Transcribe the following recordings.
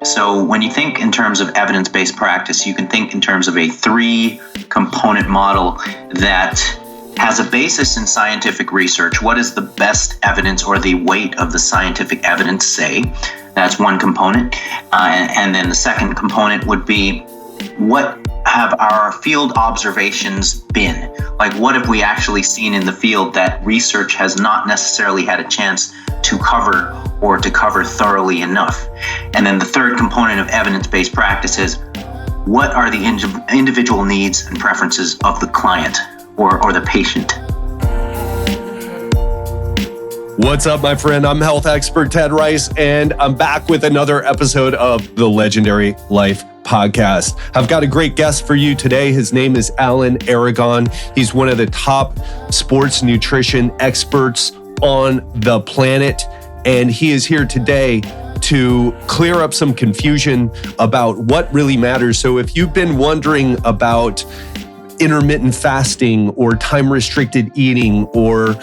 So when you think in terms of evidence-based practice, you can think in terms of a 3-component model that has a basis in scientific research. What is the best evidence or the weight of the scientific evidence say? That's one component. And then the second component would be, what have our field observations been? Like, what have we actually seen in the field that research has not necessarily had a chance to cover or to cover thoroughly enough? And then the third component of evidence-based practice is, what are the individual needs and preferences of the client or the patient? What's up, my friend? I'm health expert Ted Rice, and I'm back with another episode of the Legendary Life Podcast. I've got a great guest for you today. His name is Alan Aragon. He's one of the top sports nutrition experts on the planet, and he is here today to clear up some confusion about what really matters. So if you've been wondering about intermittent fasting or time-restricted eating, or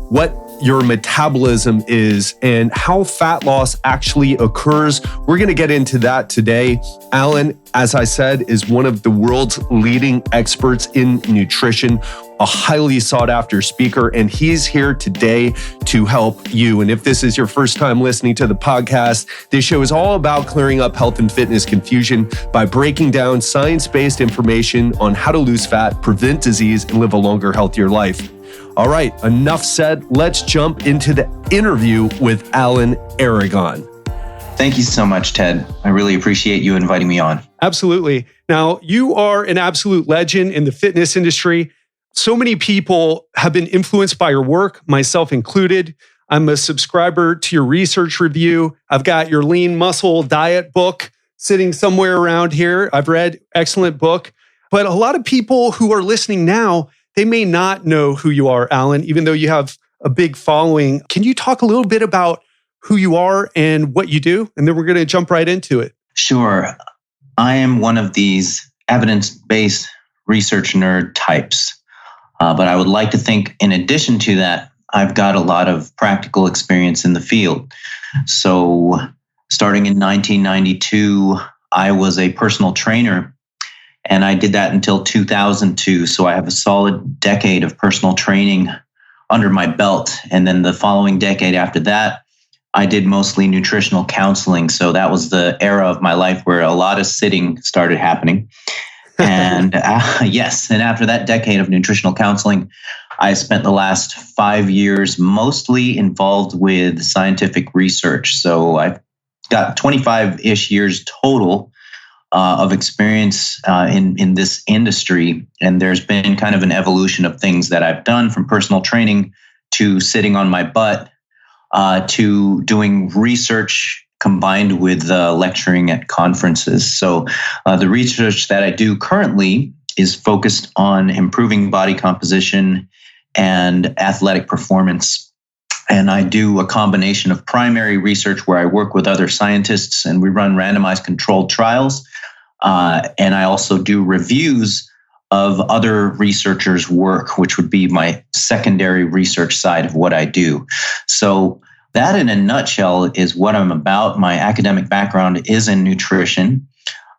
what your metabolism is and how fat loss actually occurs, we're going to get into that today. Alan, as I said, is one of the world's leading experts in nutrition, a highly sought after speaker, and he's here today to help you. And if this is your first time listening to the podcast, this show is all about clearing up health and fitness confusion by breaking down science-based information on how to lose fat, prevent disease, and live a longer, healthier life. All right, enough said. Let's jump into the interview with Alan Aragon. Thank you so much, Ted. I really appreciate you inviting me on. Absolutely. Now, you are an absolute legend in the fitness industry. So many people have been influenced by your work, myself included. I'm a subscriber to your research review. I've got your Lean Muscle Diet book sitting somewhere around here. I've read, excellent book. But a lot of people who are listening now, they may not know who you are, Alan, even though you have a big following. Can you talk a little bit about who you are and what you do? And then we're going to jump right into it. Sure. I am one of these evidence-based research nerd types. But I would like to think, in addition to that, I've got a lot of practical experience in the field. So starting in 1992, I was a personal trainer, and I did that until 2002. So I have a solid decade of personal training under my belt. And then the following decade after that, I did mostly nutritional counseling. So that was the era of my life where a lot of sitting started happening. And yes, and after that decade of nutritional counseling, I spent the last 5 years mostly involved with scientific research. So I've got 25-ish years total of experience in this industry. And there's been kind of an evolution of things that I've done, from personal training to sitting on my butt to doing research combined with lecturing at conferences. So the research that I do currently is focused on improving body composition and athletic performance. And I do a combination of primary research where I work with other scientists and we run randomized controlled trials. And I also do reviews of other researchers' work, which would be my secondary research side of what I do. So that, in a nutshell, is what I'm about. My academic background is in nutrition.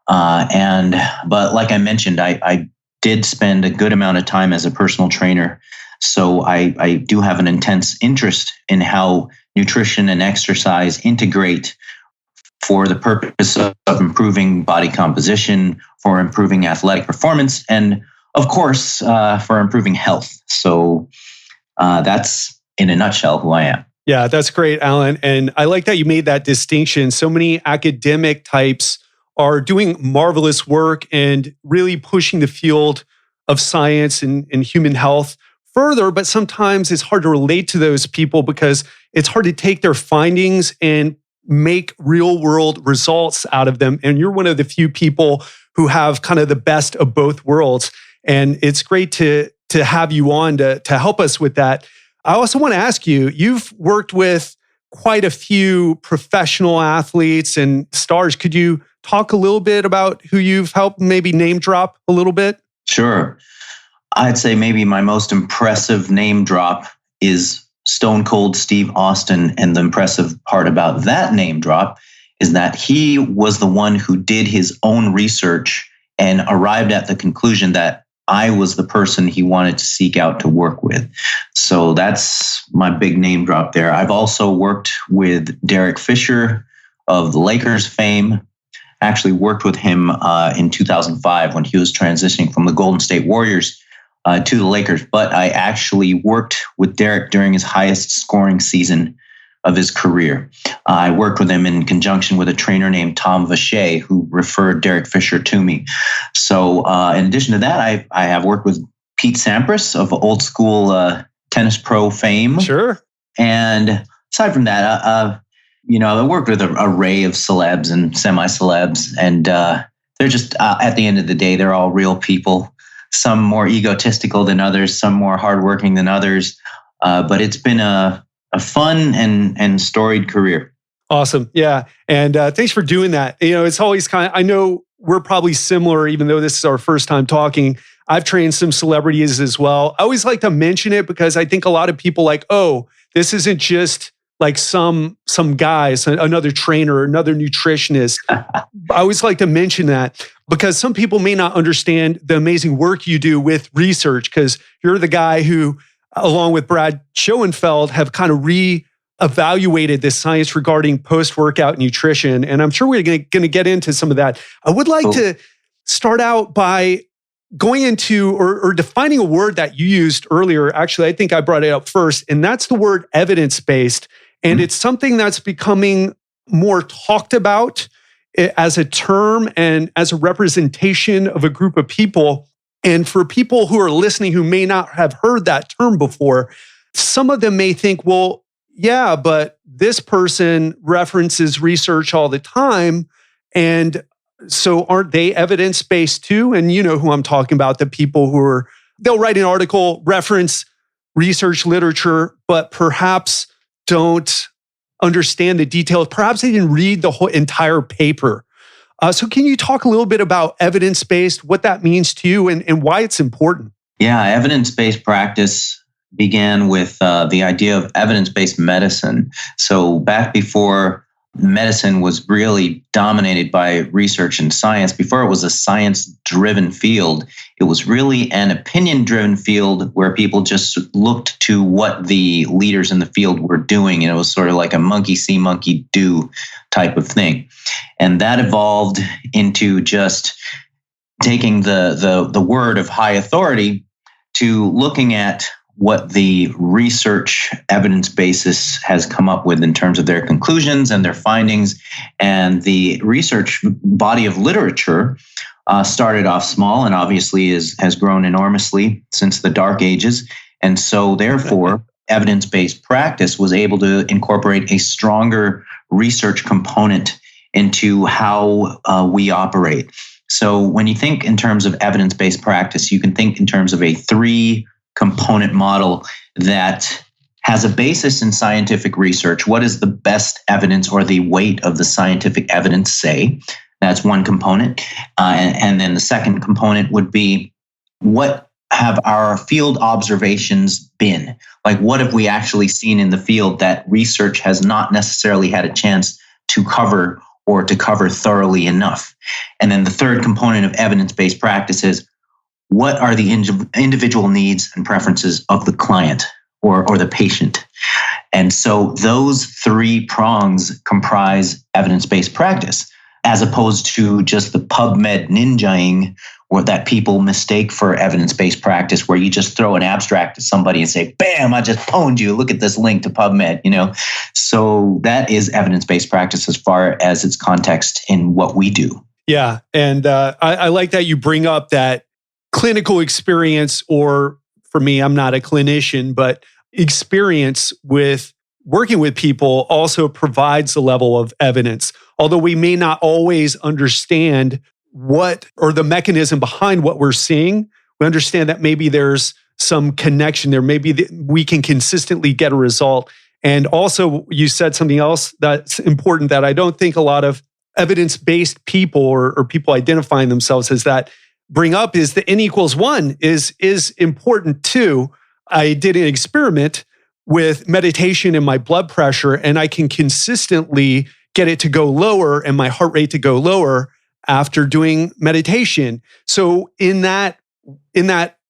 But like I mentioned, I did spend a good amount of time as a personal trainer. So I do have an intense interest in how nutrition and exercise integrate for the purpose of improving body composition, for improving athletic performance, and of course, for improving health. So that's, in a nutshell, who I am. Yeah, that's great, Alan. And I like that you made that distinction. So many academic types are doing marvelous work and really pushing the field of science and human health further, but sometimes it's hard to relate to those people because it's hard to take their findings and make real world results out of them. And you're one of the few people who have kind of the best of both worlds. And it's great to have you on to help us with that. I also want to ask you, you've worked with quite a few professional athletes and stars. Could you talk a little bit about who you've helped, maybe name drop a little bit? Sure. I'd say maybe my most impressive name drop is Stone Cold Steve Austin. And the impressive part about that name drop is that he was the one who did his own research and arrived at the conclusion that I was the person he wanted to seek out to work with. So that's my big name drop there. I've also worked with Derek Fisher of the Lakers fame. Actually worked with him in 2005 when he was transitioning from the Golden State Warriors to the Lakers. But I actually worked with Derek during his highest scoring season of his career. I worked with him in conjunction with a trainer named Tom Vache, who referred Derek Fisher to me. So in addition to that, I have worked with Pete Sampras of old school tennis pro fame. Sure. And aside from that, I worked with an array of celebs and semi-celebs, and they're just, at the end of the day, they're all real people, some more egotistical than others, some more hardworking than others. But it's been a fun and storied career. Awesome. Yeah. And thanks for doing that. It's always I know we're probably similar, even though this is our first time talking. I've trained some celebrities as well. I always like to mention it because I think a lot of people this isn't just like some guys, another trainer, another nutritionist. I always like to mention that because some people may not understand the amazing work you do with research, because you're the guy who, along with Brad Schoenfeld, have kind of re-evaluated this science regarding post-workout nutrition. And I'm sure we're going to get into some of that. I would like to start out by going into or defining a word that you used earlier. Actually, I think I brought it up first, and that's the word evidence-based. And it's something that's becoming more talked about as a term and as a representation of a group of people. And for people who are listening who may not have heard that term before, some of them may think, well, yeah, but this person references research all the time. And so aren't they evidence-based too? And you know who I'm talking about, the people who they'll write an article, reference research literature, but perhaps don't understand the details. Perhaps they didn't read the whole entire paper. So can you talk a little bit about evidence-based, what that means to you and why it's important? Yeah, evidence-based practice began with the idea of evidence-based medicine. So back before medicine was really dominated by research and science, before it was a science-driven field, it was really an opinion-driven field where people just looked to what the leaders in the field were doing, and it was sort of like a monkey see, monkey do type of thing. And that evolved into just taking the word of high authority to looking at what the research evidence basis has come up with in terms of their conclusions and their findings. And the research body of literature started off small and obviously has grown enormously since the Dark Ages. And so therefore, evidence-based practice was able to incorporate a stronger research component into how we operate. So when you think in terms of evidence-based practice, you can think in terms of a 3-component model that has a basis in scientific research. What is the best evidence or the weight of the scientific evidence say? That's one component. And then the second component would be, what have our field observations been? Like, what have we actually seen in the field that research has not necessarily had a chance to cover or to cover thoroughly enough? And then the third component of evidence-based practice is, what are the individual needs and preferences of the client or the patient? And so those 3 prongs comprise evidence-based practice, as opposed to just the PubMed ninjaing or that people mistake for evidence-based practice, where you just throw an abstract at somebody and say, bam, I just pwned you. Look at this link to PubMed, So that is evidence-based practice as far as its context in what we do. Yeah. And I like that you bring up that clinical experience, or for me, I'm not a clinician, but experience with working with people also provides a level of evidence. Although we may not always understand what or the mechanism behind what we're seeing, we understand that maybe there's some connection there. Maybe we can consistently get a result. And also, you said something else that's important that I don't think a lot of evidence-based people or people identifying themselves as that bring up, is the N=1 is important too. I did an experiment with meditation and my blood pressure, and I can consistently get it to go lower and my heart rate to go lower after doing meditation. So in that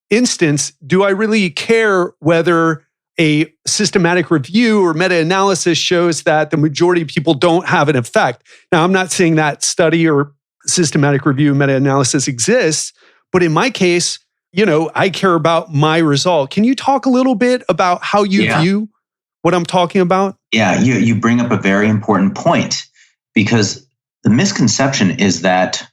instance, do I really care whether a systematic review or meta-analysis shows that the majority of people don't have an effect? Now, I'm not saying that study or systematic review meta-analysis exists, but in my case, I care about my result. Can you talk a little bit about how you view what I'm talking about? Yeah, you bring up a very important point, because the misconception is that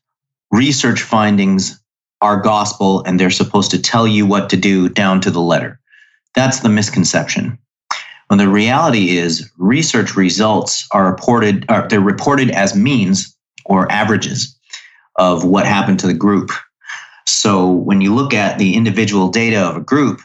research findings are gospel and they're supposed to tell you what to do down to the letter. That's the misconception. When the reality is research results are reported as means or averages of what happened to the group. So when you look at the individual data of a group,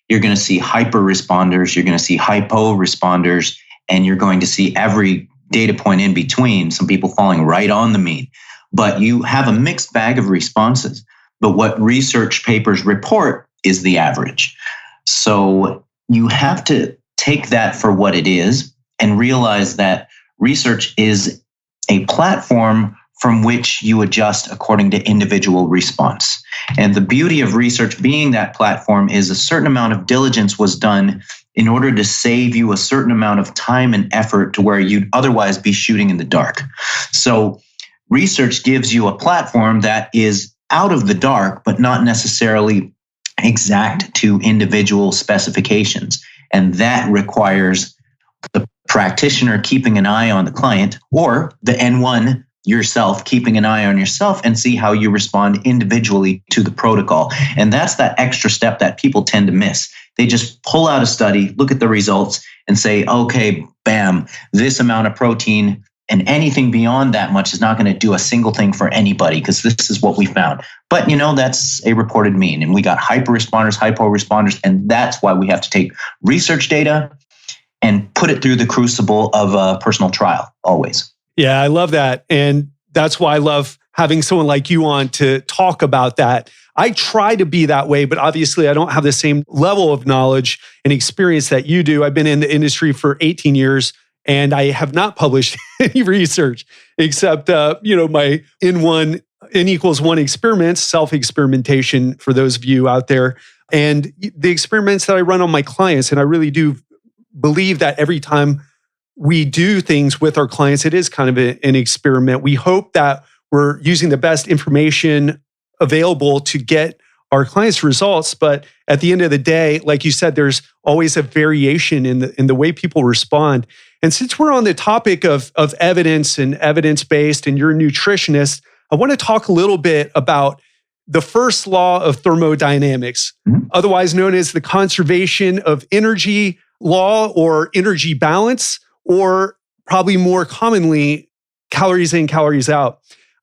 you're going to see hyper responders, you're going to see hypo responders, and you're going to see every data point in between, some people falling right on the mean. But you have a mixed bag of responses. But what research papers report is the average. So you have to take that for what it is and realize that research is a platform from which you adjust according to individual response. And the beauty of research being that platform is a certain amount of diligence was done in order to save you a certain amount of time and effort to where you'd otherwise be shooting in the dark. So research gives you a platform that is out of the dark, but not necessarily exact to individual specifications. And that requires the practitioner keeping an eye on the client, or the N1 yourself keeping an eye on yourself, and see how you respond individually to the protocol. And that's that extra step that people tend to miss. They just pull out a study, look at the results, and say, okay, bam, this amount of protein, and anything beyond that much is not going to do a single thing for anybody, because this is what we found. But that's a reported mean. And we got hyper responders, hypo responders, and that's why we have to take research data and put it through the crucible of a personal trial, always. Yeah, I love that. And that's why I love having someone like you on to talk about that. I try to be that way, but obviously I don't have the same level of knowledge and experience that you do. I've been in the industry for 18 years and I have not published any research except, my N=1 experiments, self-experimentation for those of you out there, and the experiments that I run on my clients. And I really do believe that every time we do things with our clients, it is kind of an experiment. We hope that we're using the best information available to get our clients' results. But at the end of the day, like you said, there's always a variation in the way people respond. And since we're on the topic of evidence and evidence-based, and you're a nutritionist, I want to talk a little bit about the first law of thermodynamics, otherwise known as the conservation of energy law or energy balance, or probably more commonly, calories in, calories out.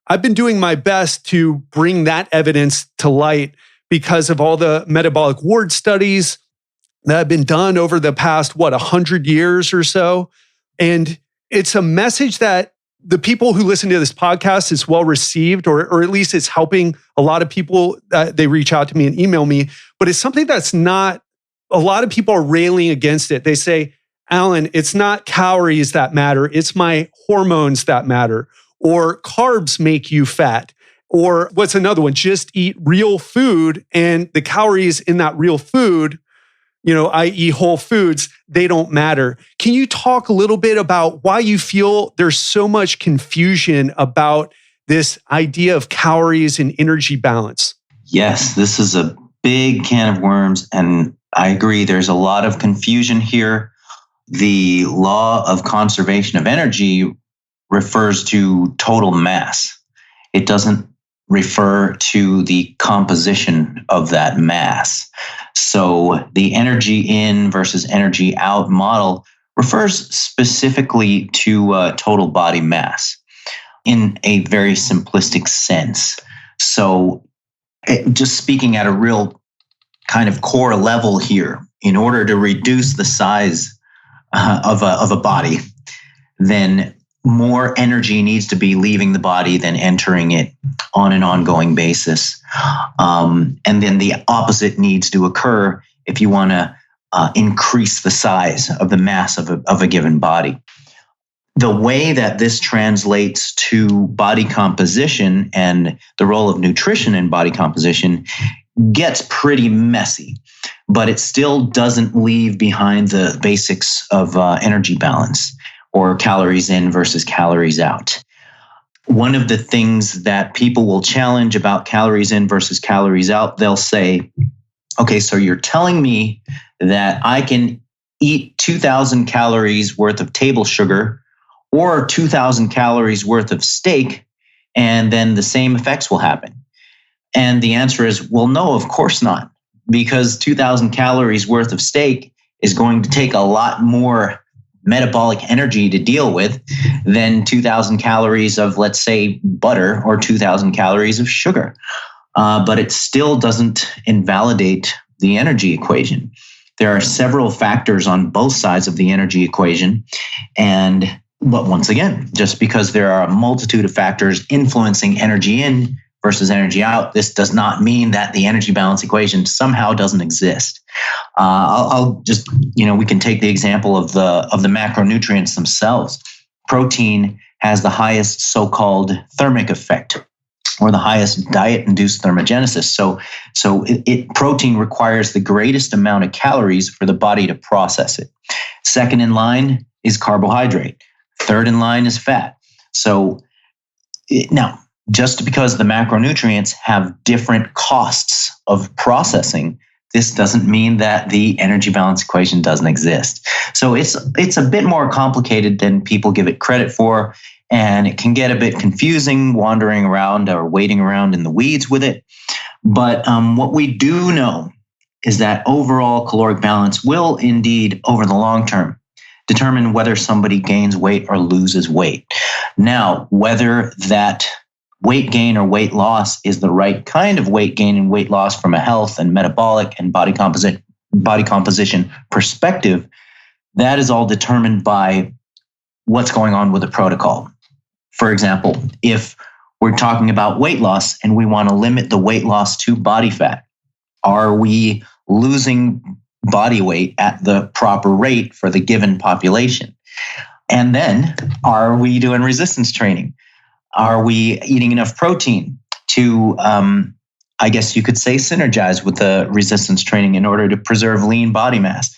I've been doing my best to bring that evidence to light because of all the metabolic ward studies that have been done over the past, 100 years or so. And it's a message that the people who listen to this podcast is well received, or at least it's helping a lot of people. They reach out to me and email me, but it's something that's not, a lot of people are railing against it. They say, Alan, it's not calories that matter, it's my hormones that matter, or carbs make you fat, or what's another one? Just eat real food, and the calories in that real food, i.e. whole foods, they don't matter. Can you talk a little bit about why you feel there's so much confusion about this idea of calories and energy balance? Yes, this is a big can of worms, and I agree, there's a lot of confusion here. The law of conservation of energy refers to total mass. It doesn't refer to the composition of that mass. So the energy in versus energy out model refers specifically to total body mass in a very simplistic sense. So just speaking at a real kind of core level here, in order to reduce the size of a body, then more energy needs to be leaving the body than entering it on an ongoing basis. And then the opposite needs to occur if you want to increase the size of the mass of a given body. The way that this translates to body composition and the role of nutrition in body composition gets pretty messy, but it still doesn't leave behind the basics of energy balance or calories in versus calories out. One of the things that people will challenge about calories in versus calories out, they'll say, okay, so you're telling me that I can eat 2,000 calories worth of table sugar or 2,000 calories worth of steak, and then the same effects will happen. And the answer is, well, no, of course not, because 2,000 calories worth of steak is going to take a lot more metabolic energy to deal with than 2,000 calories of, let's say, butter or 2,000 calories of sugar. But it still doesn't invalidate the energy equation. There are several factors on both sides of the energy equation. But once again, just because there are a multitude of factors influencing energy in versus energy out, this does not mean that the energy balance equation somehow doesn't exist. I'll just, we can take the example of the macronutrients themselves. Protein has the highest so-called thermic effect, or the highest diet-induced thermogenesis. So protein requires the greatest amount of calories for the body to process it. Second in line is carbohydrate. Third in line is fat. Now, just because the macronutrients have different costs of processing, this doesn't mean that the energy balance equation doesn't exist. So it's a bit more complicated than people give it credit for, and it can get a bit confusing wandering around or wading around in the weeds with it. But what we do know is that overall caloric balance will indeed, over the long term, determine whether somebody gains weight or loses weight. Now, whether that weight gain or weight loss is the right kind of weight gain and weight loss from a health and metabolic and body composition perspective, that is all determined by what's going on with the protocol. For example, if we're talking about weight loss and we want to limit the weight loss to body fat, are we losing body weight at the proper rate for the given population? And then, are we doing resistance training? Are we eating enough protein to, I guess you could say, synergize with the resistance training in order to preserve lean body mass?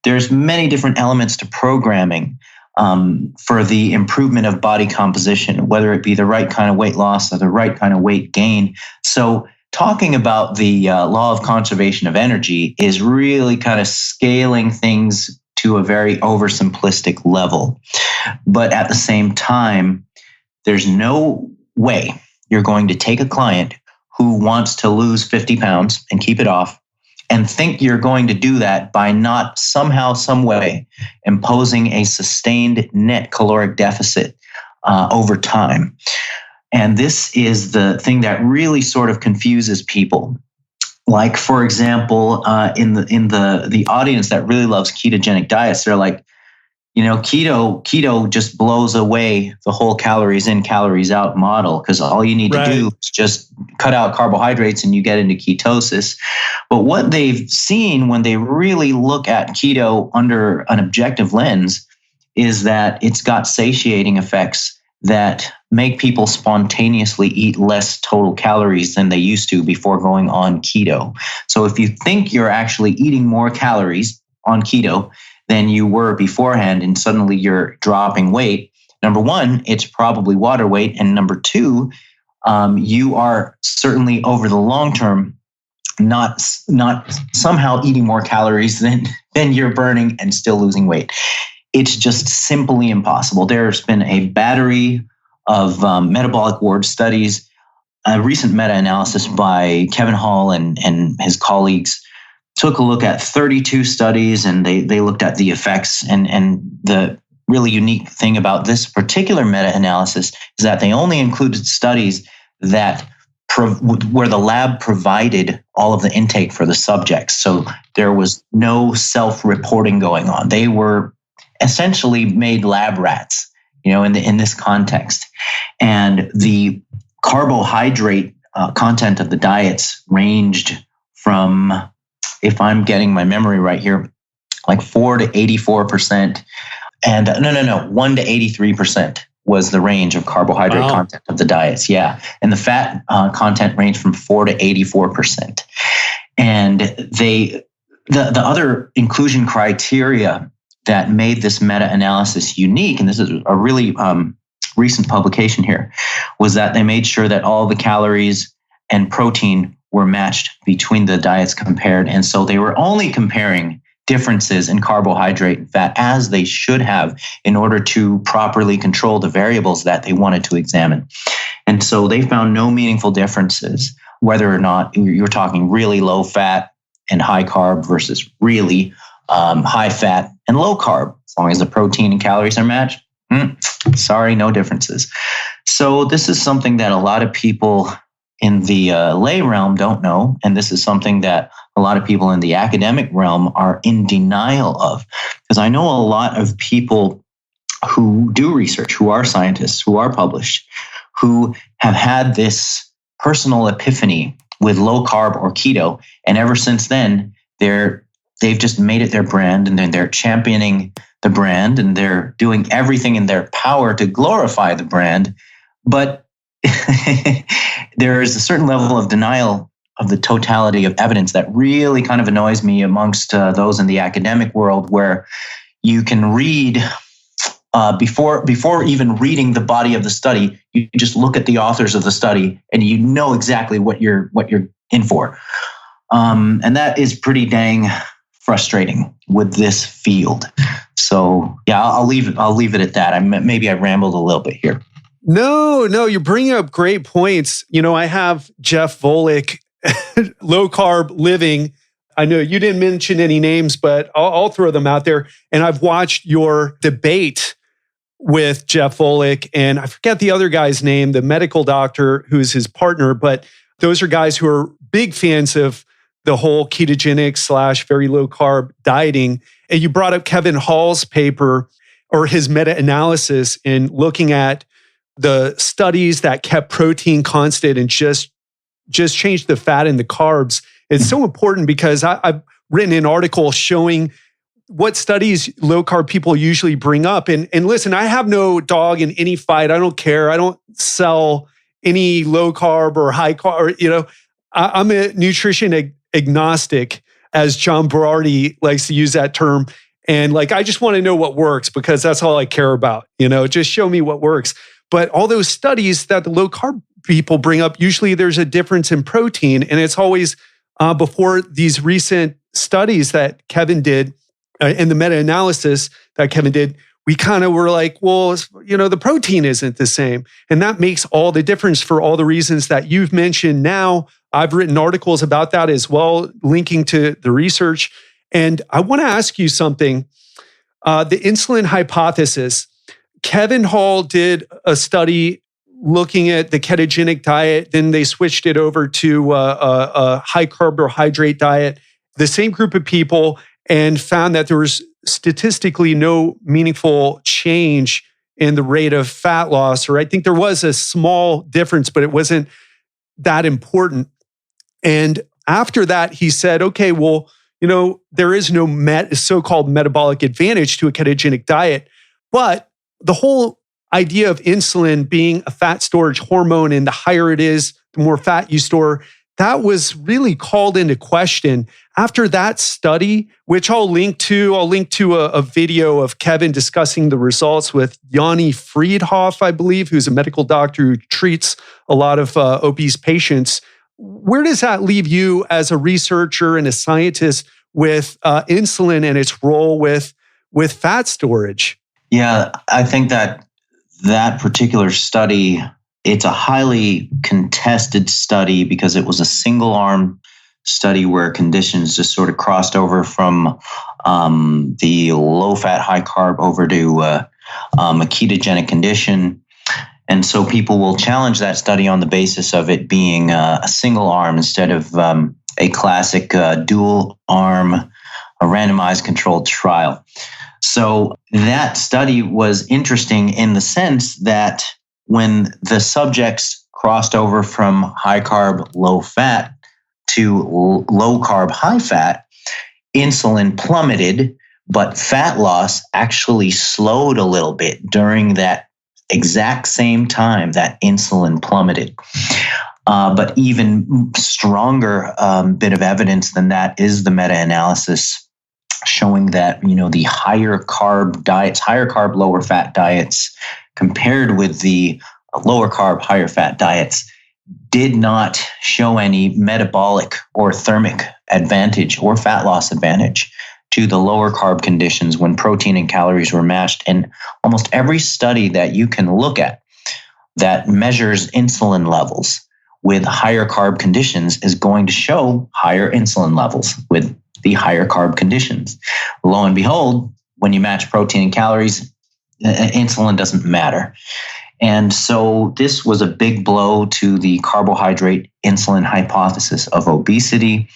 There's many different elements to programming for the improvement of body composition, whether it be the right kind of weight loss or the right kind of weight gain. So talking about the law of conservation of energy is really kind of scaling things to a very oversimplistic level. But at the same time, there's no way you're going to take a client who wants to lose 50 pounds and keep it off and think you're going to do that by not somehow, some way imposing a sustained net caloric deficit over time. And this is the thing that really sort of confuses people. Like, for example, in the audience that really loves ketogenic diets, they're like, keto just blows away the whole calories in, calories out model, because all you need to do is just cut out carbohydrates and you get into ketosis. But what they've seen when they really look at keto under an objective lens is that it's got satiating effects that make people spontaneously eat less total calories than they used to before going on keto. So if you think you're actually eating more calories on keto than you were beforehand, and suddenly you're dropping weight, number one, it's probably water weight. And number two, you are certainly over the long term not somehow eating more calories than you're burning and still losing weight. It's just simply impossible. There's been a battery of metabolic ward studies, a recent meta-analysis by Kevin Hall and his colleagues took a look at 32 studies, and they looked at the effects. And the really unique thing about this particular meta-analysis is that they only included studies that where the lab provided all of the intake for the subjects. So there was no self-reporting going on. They were essentially made lab rats, in this context. And the carbohydrate content of the diets ranged from, if I'm getting my memory right here, like 4 to 84%. And no, 1 to 83% was the range of carbohydrate content of the diets. Yeah. And the fat content ranged from 4 to 84%. And the other inclusion criteria that made this meta-analysis unique, and this is a really recent publication here, was that they made sure that all the calories and protein were matched between the diets compared. And so they were only comparing differences in carbohydrate and fat, as they should have, in order to properly control the variables that they wanted to examine. And so they found no meaningful differences, whether or not you're talking really low fat and high carb versus really high fat and low carb. As long as the protein and calories are matched, sorry, no differences. So this is something that a lot of people in the lay realm don't know. And this is something that a lot of people in the academic realm are in denial of. Because I know a lot of people who do research, who are scientists, who are published, who have had this personal epiphany with low carb or keto. And ever since then, they've just made it their brand, and then they're championing the brand, and they're doing everything in their power to glorify the brand. But there is a certain level of denial of the totality of evidence that really kind of annoys me amongst those in the academic world, where you can read before even reading the body of the study, you just look at the authors of the study and you know exactly what you're in for. And that is pretty dang frustrating with this field. So yeah, I'll leave it at that. Maybe I rambled a little bit here. No, you're bringing up great points. I have Jeff Volek, Low Carb Living. I know you didn't mention any names, but I'll throw them out there. And I've watched your debate with Jeff Volek, and I forget the other guy's name, the medical doctor who's his partner, but those are guys who are big fans of the whole ketogenic / very low carb dieting. And you brought up Kevin Hall's paper or his meta-analysis in looking at the studies that kept protein constant and just changed the fat and the carbs. It's so important because I've written an article showing what studies low carb people usually bring up. And listen, I have no dog in any fight. I don't care. I don't sell any low carb or high carb. I'm a nutrition agnostic, as John Berardi likes to use that term. And I just want to know what works, because that's all I care about. Just show me what works. But all those studies that the low carb people bring up, usually there's a difference in protein. And it's always before these recent studies that Kevin did and the meta-analysis that Kevin did, we kind of were like, well, the protein isn't the same. And that makes all the difference for all the reasons that you've mentioned now. I've written articles about that as well, linking to the research. And I want to ask you something. The insulin hypothesis, Kevin Hall did a study looking at the ketogenic diet. Then they switched it over to a high carbohydrate diet, the same group of people, and found that there was statistically no meaningful change in the rate of fat loss. Or I think there was a small difference, but it wasn't that important. And after that, he said, okay, well, there is no so-called metabolic advantage to a ketogenic diet. But the whole idea of insulin being a fat storage hormone, and the higher it is, the more fat you store, that was really called into question. After that study, which I'll link to a video of Kevin discussing the results with Yanni Friedhoff, I believe, who's a medical doctor who treats a lot of obese patients. Where does that leave you as a researcher and a scientist with insulin and its role with fat storage? Yeah, I think that particular study, it's a highly contested study because it was a single-arm study where conditions just sort of crossed over from the low-fat, high-carb over to a ketogenic condition. And so people will challenge that study on the basis of it being a single arm instead of a classic dual arm, a randomized controlled trial. So that study was interesting in the sense that when the subjects crossed over from high carb, low fat to low carb, high fat, insulin plummeted, but fat loss actually slowed a little bit during that exact same time that insulin plummeted. But even stronger bit of evidence than that is the meta-analysis showing that, the higher carb diets, higher carb, lower fat diets compared with the lower carb, higher fat diets did not show any metabolic or thermic advantage or fat loss advantage to the lower carb conditions when protein and calories were matched. And almost every study that you can look at that measures insulin levels with higher carb conditions is going to show higher insulin levels with the higher carb conditions. Lo and behold, when you match protein and calories, insulin doesn't matter. And so this was a big blow to the carbohydrate insulin hypothesis of obesity.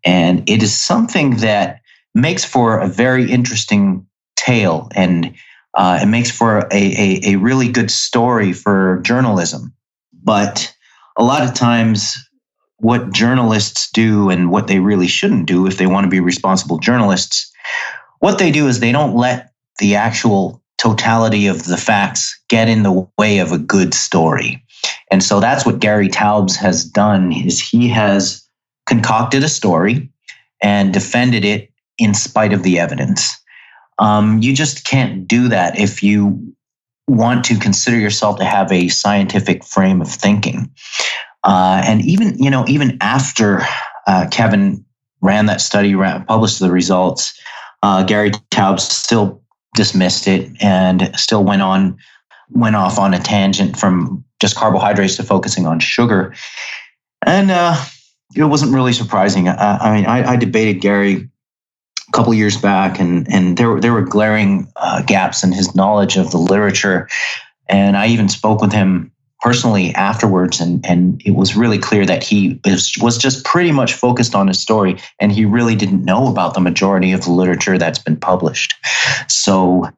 And it is something that makes for a very interesting tale, and it makes for a really good story for journalism. But a lot of times what journalists do, and what they really shouldn't do if they want to be responsible journalists, what they do is they don't let the actual totality of the facts get in the way of a good story. And so that's what Gary Taubes has done, is he has concocted a story and defended it in spite of the evidence. You just can't do that if you want to consider yourself to have a scientific frame of thinking. And even after Kevin ran that study, published the results, Gary Taubes still dismissed it and still went off on a tangent from just carbohydrates to focusing on sugar. And it wasn't really surprising. I debated Gary a couple of years back, and there were glaring gaps in his knowledge of the literature. And I even spoke with him personally afterwards, and it was really clear that he was just pretty much focused on his story, and he really didn't know about the majority of the literature that's been published. So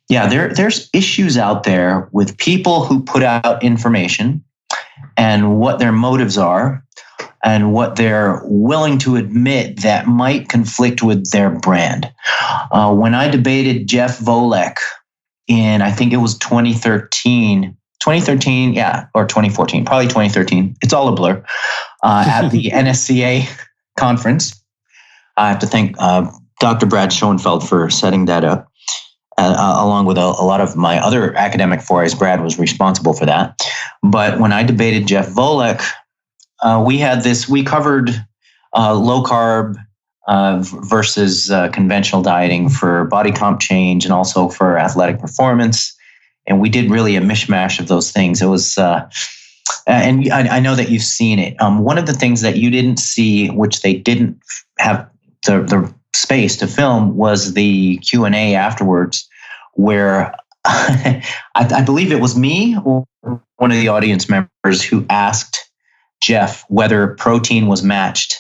yeah, there's issues out there with people who put out information and what their motives are and what they're willing to admit that might conflict with their brand. When I debated Jeff Volek in, I think it was 2013, or 2014, probably 2013. It's all a blur. At the NSCA conference, I have to thank Dr. Brad Schoenfeld for setting that up, along with a lot of my other academic forays. Brad was responsible for that. But when I debated Jeff Volek, we covered low carb versus conventional dieting for body comp change and also for athletic performance. And we did really a mishmash of those things. It was, and I know that you've seen it. One of the things that you didn't see, which they didn't have the space to film, was the Q&A afterwards, where I believe it was me or one of the audience members who asked Jeff whether protein was matched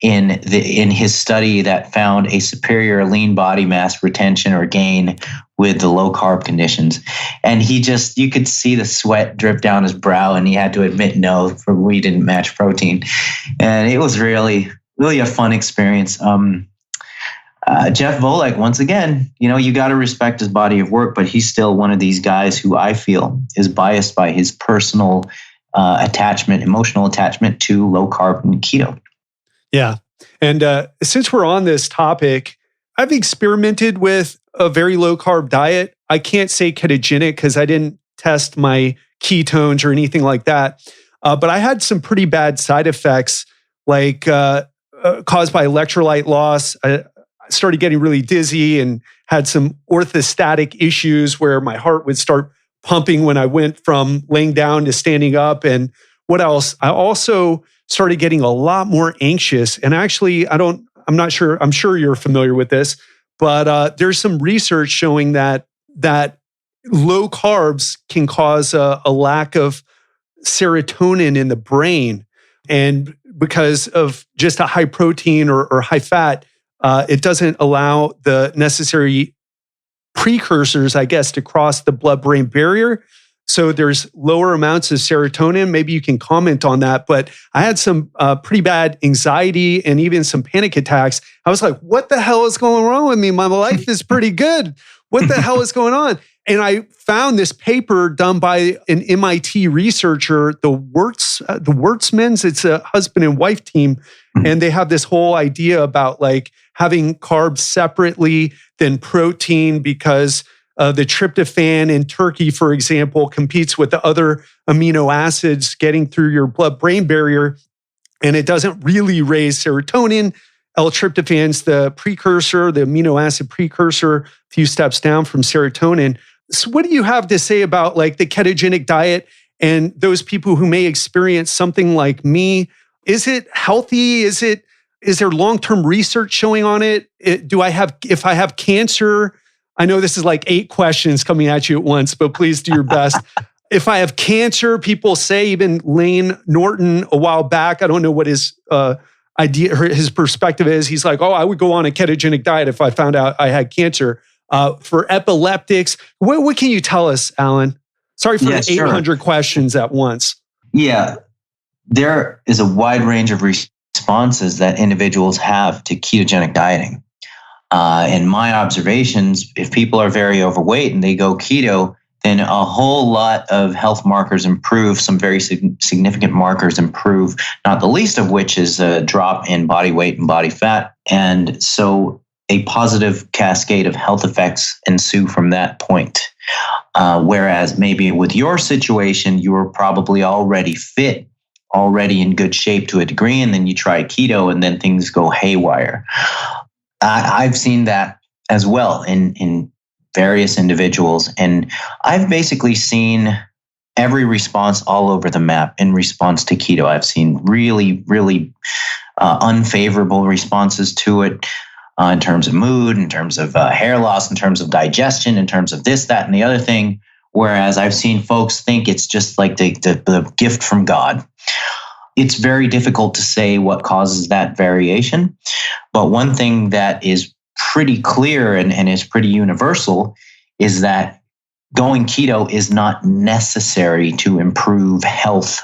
in his study that found a superior lean body mass retention or gain with the low carb conditions. And you could see the sweat drip down his brow, and he had to admit no, we didn't match protein. And it was really, really a fun experience. Jeff Volek, once again, you got to respect his body of work, but he's still one of these guys who I feel is biased by his personal emotional attachment to low carb and keto. Yeah. And since we're on this topic, I've experimented with a very low carb diet. I can't say ketogenic because I didn't test my ketones or anything like that. But I had some pretty bad side effects, like caused by electrolyte loss. I started getting really dizzy and had some orthostatic issues where my heart would start pumping when I went from laying down to standing up. And what else? I also started getting a lot more anxious. And actually, I'm not sure, I'm sure you're familiar with this, but there's some research showing that low carbs can cause a lack of serotonin in the brain. And because of just a high protein or high fat, it doesn't allow the necessary precursors, I guess, to cross the blood-brain barrier. So there's lower amounts of serotonin. Maybe you can comment on that. But I had some pretty bad anxiety and even some panic attacks. I was like, what the hell is going wrong with me? My life is pretty good. What the hell is going on? And I found this paper done by an MIT researcher, the Wertzmans. It's a husband and wife team. And they have this whole idea about like having carbs separately than protein because the tryptophan in turkey, for example, competes with the other amino acids getting through your blood-brain barrier. And it doesn't really raise serotonin. L-tryptophan's the precursor, the amino acid precursor, a few steps down from serotonin. So what do you have to say about like the ketogenic diet and those people who may experience something like me? Is it healthy? Is there long-term research showing on it? If I have cancer, I know this is like 8 questions coming at you at once, but please do your best. If I have cancer, people say, even Lane Norton a while back, I don't know what his idea or his perspective is. He's like, oh, I would go on a ketogenic diet if I found out I had cancer. For epileptics, what can you tell us, Alan? Sorry for the 800 questions at once. Yeah, there is a wide range of responses that individuals have to ketogenic dieting. In my observations, if people are very overweight and they go keto, then a whole lot of health markers improve, some very significant markers improve, not the least of which is a drop in body weight and body fat. And so a positive cascade of health effects ensue from that point. Whereas maybe with your situation, you were probably already fit, already in good shape to a degree, and then you try keto and then things go haywire. I've seen that as well in various individuals. And I've basically seen every response all over the map in response to keto. I've seen really, really unfavorable responses to it in terms of mood, in terms of hair loss, in terms of digestion, in terms of this, that, and the other thing. Whereas I've seen folks think it's just like the gift from God. It's very difficult to say what causes that variation. But one thing that is pretty clear and is pretty universal is that going keto is not necessary to improve health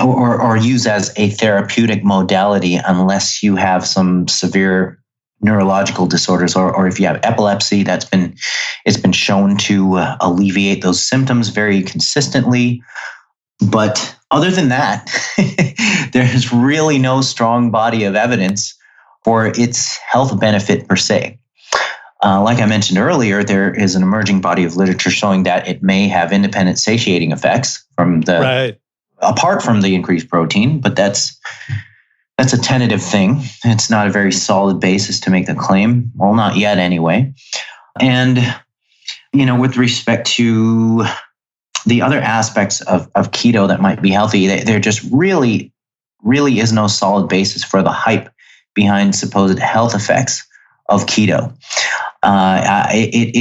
or use as a therapeutic modality unless you have some severe neurological disorders or if you have epilepsy. It's been shown to alleviate those symptoms very consistently. But other than that, there's really no strong body of evidence for its health benefit per se. Like I mentioned earlier, there is an emerging body of literature showing that it may have independent satiating effects apart from the increased protein, but that's a tentative thing. It's not a very solid basis to make the claim. Well, not yet anyway. And, with respect to the other aspects of keto that might be healthy, there just really is no solid basis for the hype behind supposed health effects of keto. It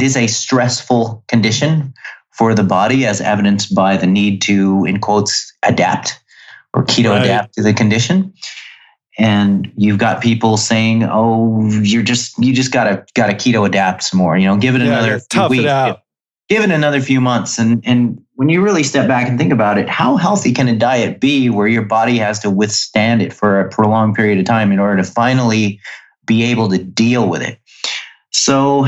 is a stressful condition for the body, as evidenced by the need to, in quotes, adapt or keto adapt to the condition. And you've got people saying, "Oh, you just gotta keto adapt some more. Give it another tough week, it out. Give it another few months." And when you really step back and think about it, how healthy can a diet be where your body has to withstand it for a prolonged period of time in order to finally be able to deal with it? So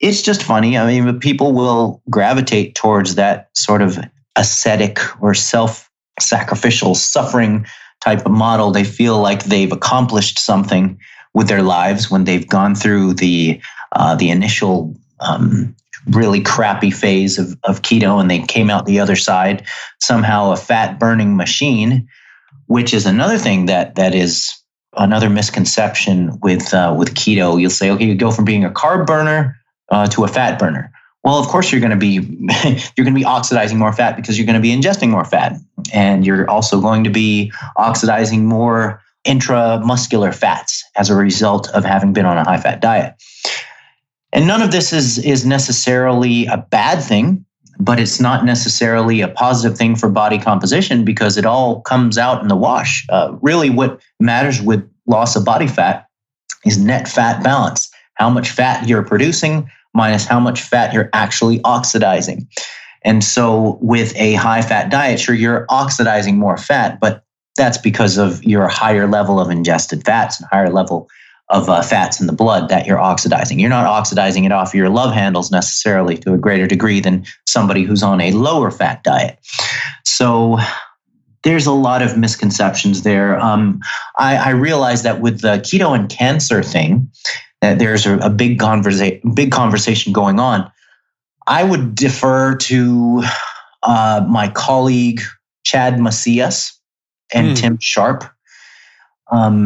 it's just funny. I mean, people will gravitate towards that sort of ascetic or self-sacrificial suffering type of model. They feel like they've accomplished something with their lives when they've gone through the initial really crappy phase of keto and they came out the other side somehow a fat burning machine, which is another thing that is another misconception with keto. You'll say, okay, you go from being a carb burner to a fat burner. Well, of course you're going to be oxidizing more fat because you're going to be ingesting more fat, and you're also going to be oxidizing more intramuscular fats as a result of having been on a high-fat diet. And none of this is necessarily a bad thing, but it's not necessarily a positive thing for body composition because it all comes out in the wash. Really, what matters with loss of body fat is net fat balance. How much fat you're producing minus how much fat you're actually oxidizing. And so with a high fat diet, sure, you're oxidizing more fat, but that's because of your higher level of ingested fats and higher level of fats in the blood that you're oxidizing. You're not oxidizing it off your love handles necessarily to a greater degree than somebody who's on a lower fat diet. So there's a lot of misconceptions there. I realize that with the keto and cancer thing, that there's a big conversation going on. I would defer to my colleague Chad Macias and Tim Sharp.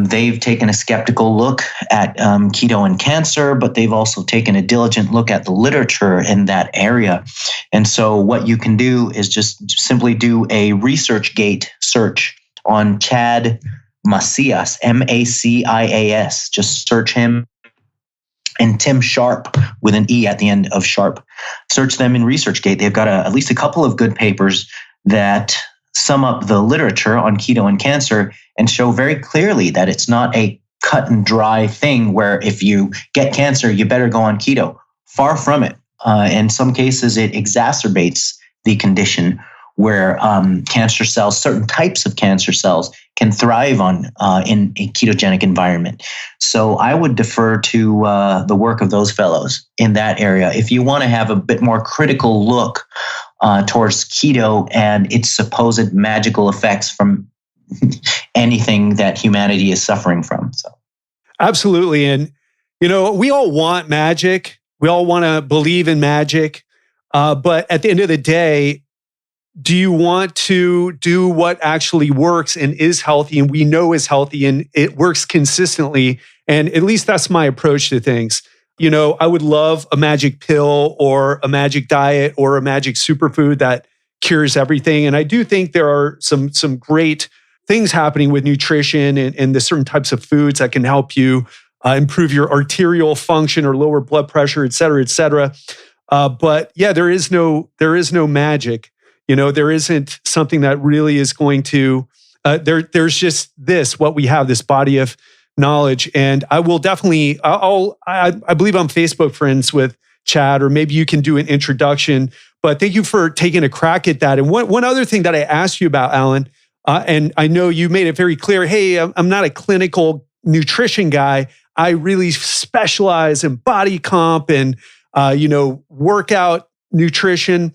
They've taken a skeptical look at keto and cancer, but they've also taken a diligent look at the literature in that area. And so what you can do is just simply do a ResearchGate search on Chad Macias, Macias. Just search him, and Tim Sharp with an E at the end of Sharp. Search them in ResearchGate. They've got at least a couple of good papers that sum up the literature on keto and cancer and show very clearly that it's not a cut and dry thing where if you get cancer, you better go on keto. Far from it. In some cases, it exacerbates the condition where cancer cells, certain types of cancer cells, can thrive in a ketogenic environment. So I would defer to the work of those fellows in that area. If you want to have a bit more critical look towards keto and its supposed magical effects from anything that humanity is suffering from. So, absolutely. And, we all want magic. We all want to believe in magic. But at the end of the day, do you want to do what actually works and is healthy and we know is healthy and it works consistently? And at least that's my approach to things. I would love a magic pill or a magic diet or a magic superfood that cures everything. And I do think there are some great things happening with nutrition and the certain types of foods that can help you improve your arterial function or lower blood pressure, et cetera, et cetera. But yeah, there is no magic. There isn't something that really is going to, there's just what we have, this body of knowledge. And I will definitely, I believe I'm Facebook friends with Chad, or maybe you can do an introduction, but thank you for taking a crack at that. And one other thing that I asked you about, Alan, and I know you made it very clear, hey, I'm not a clinical nutrition guy. I really specialize in body comp and, workout nutrition.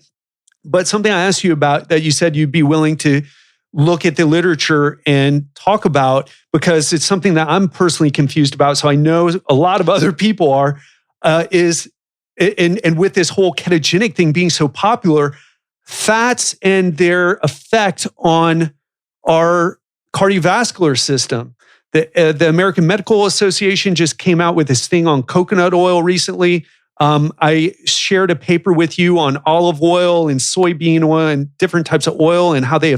But something I asked you about that you said you'd be willing to look at the literature and talk about, because it's something that I'm personally confused about. So I know a lot of other people are, and with this whole ketogenic thing being so popular, fats and their effect on our cardiovascular system. The American Medical Association just came out with this thing on coconut oil recently. I shared a paper with you on olive oil and soybean oil and different types of oil and how they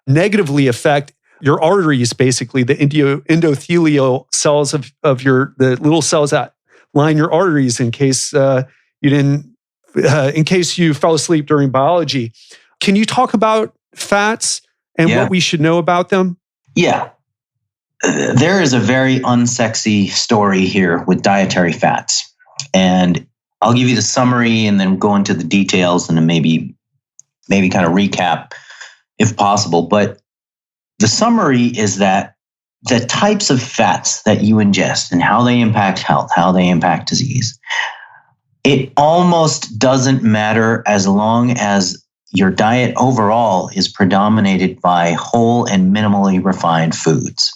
negatively affect your arteries, basically the endothelial cells of the little cells that line your arteries in case in case you fell asleep during biology. Can you talk about fats and what we should know about them? Yeah. There is a very unsexy story here with dietary fats. And I'll give you the summary and then go into the details and then maybe kind of recap if possible. But the summary is that the types of fats that you ingest and how they impact health, how they impact disease, it almost doesn't matter as long as your diet overall is predominated by whole and minimally refined foods.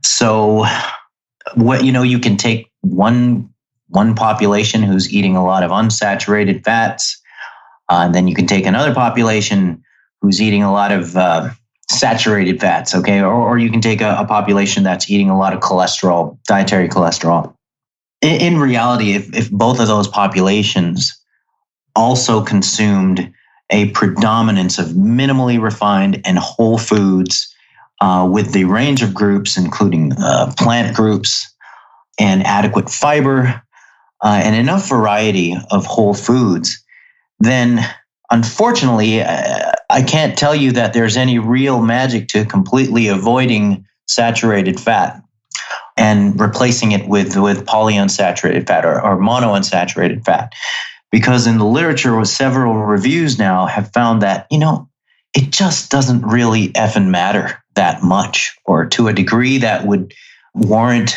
So you can take one population who's eating a lot of unsaturated fats, and then you can take another population who's eating a lot of saturated fats, okay? Or you can take a population that's eating a lot of cholesterol, dietary cholesterol. In reality, if both of those populations also consumed a predominance of minimally refined and whole foods with the range of groups, including plant groups and adequate fiber, and enough variety of whole foods, then unfortunately, I can't tell you that there's any real magic to completely avoiding saturated fat. and replacing it with polyunsaturated fat or monounsaturated fat. Because in the literature, with several reviews now have found that, it just doesn't really effing matter that much, or to a degree that would warrant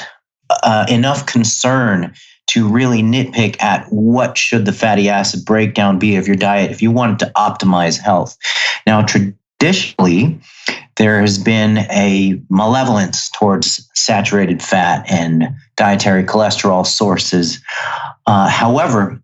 enough concern to really nitpick at what should the fatty acid breakdown be of your diet if you wanted to optimize health. Now, traditionally, there has been a malevolence towards saturated fat and dietary cholesterol sources. However,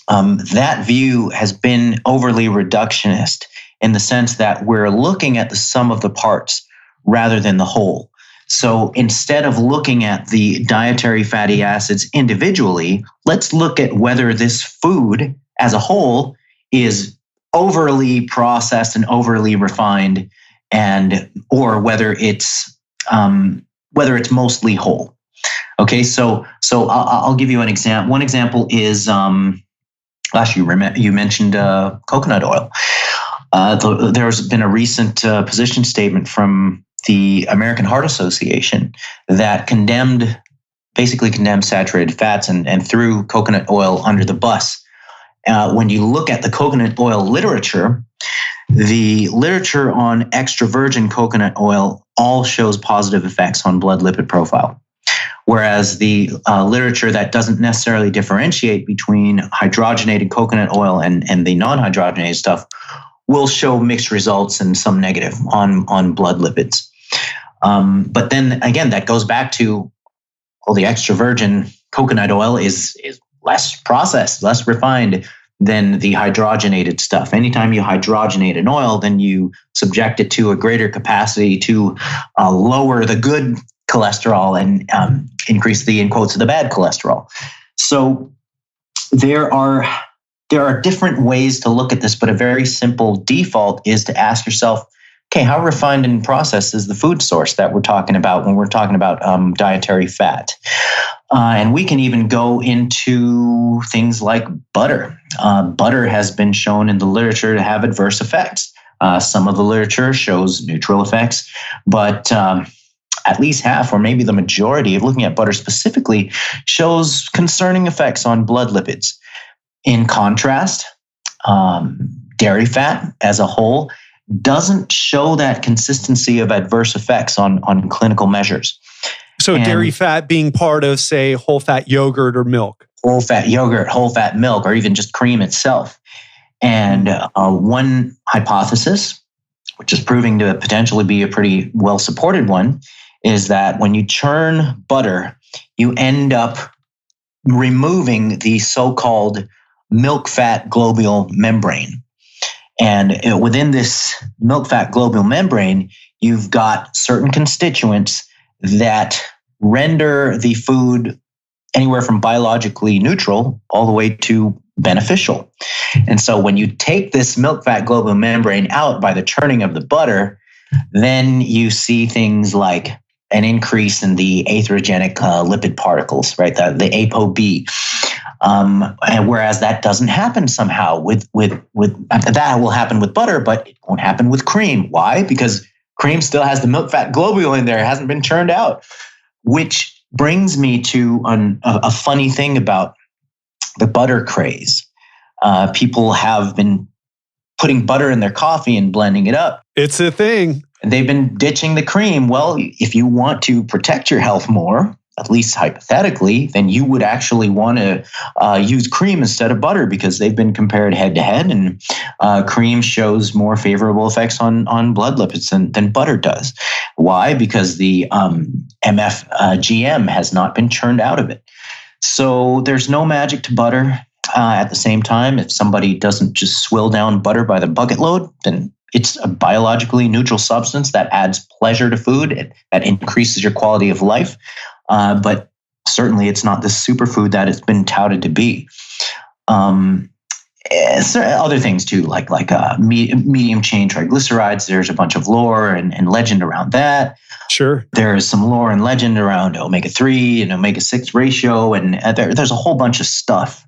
that view has been overly reductionist in the sense that we're looking at the sum of the parts rather than the whole. So instead of looking at the dietary fatty acids individually, let's look at whether this food as a whole is overly processed and overly refined, or whether it's mostly whole. Okay, so I'll give you an example. One example is, you mentioned coconut oil. There's been a recent position statement from the American Heart Association that basically condemned saturated fats and threw coconut oil under the bus. When you look at the coconut oil literature, the literature on extra virgin coconut oil all shows positive effects on blood lipid profile. Whereas the literature that doesn't necessarily differentiate between hydrogenated coconut oil and the non-hydrogenated stuff will show mixed results and some negative on blood lipids. But then again, that goes back to, the extra virgin coconut oil is less processed, less refined than the hydrogenated stuff. Anytime you hydrogenate an oil, then you subject it to a greater capacity to lower the good cholesterol and increase the, in quotes, the bad cholesterol. So there are different ways to look at this, but a very simple default is to ask yourself, okay, how refined and processed is the food source that we're talking about when we're talking about dietary fat? And we can even go into things like butter. Butter has been shown in the literature to have adverse effects. Some of the literature shows neutral effects, but at least half, or maybe the majority of looking at butter specifically, shows concerning effects on blood lipids. In contrast, dairy fat as a whole doesn't show that consistency of adverse effects on clinical measures. So dairy fat being part of, say, whole fat yogurt or milk. Whole fat yogurt, whole fat milk, or even just cream itself. And one hypothesis, which is proving to potentially be a pretty well-supported one, is that when you churn butter, you end up removing the so-called milk fat globule membrane. And within this milk fat globule membrane, you've got certain constituents that render the food anywhere from biologically neutral all the way to beneficial. And so when you take this milk fat globule membrane out by the churning of the butter, then you see things like an increase in the atherogenic lipid particles, right? The ApoB. And whereas that doesn't happen somehow with that will happen with butter, but it won't happen with cream. Why? Because cream still has the milk fat globule in there. It hasn't been churned out, which brings me to a funny thing about the butter craze. People have been putting butter in their coffee and blending it up. It's a thing. And they've been ditching the cream. Well, if you want to protect your health more, at least hypothetically, then you would actually want to use cream instead of butter, because they've been compared head to head, and cream shows more favorable effects on blood lipids than butter does. Why? Because the MFGM has not been churned out of it. So there's no magic to butter. At the same time, if somebody doesn't just swill down butter by the bucket load, then it's a biologically neutral substance that adds pleasure to food, that increases your quality of life. But certainly it's not the superfood that it's been touted to be. Other things too, like medium chain triglycerides. There's a bunch of lore and legend around that. Sure. There's some lore and legend around omega-3 and omega-6 ratio, and there's a whole bunch of stuff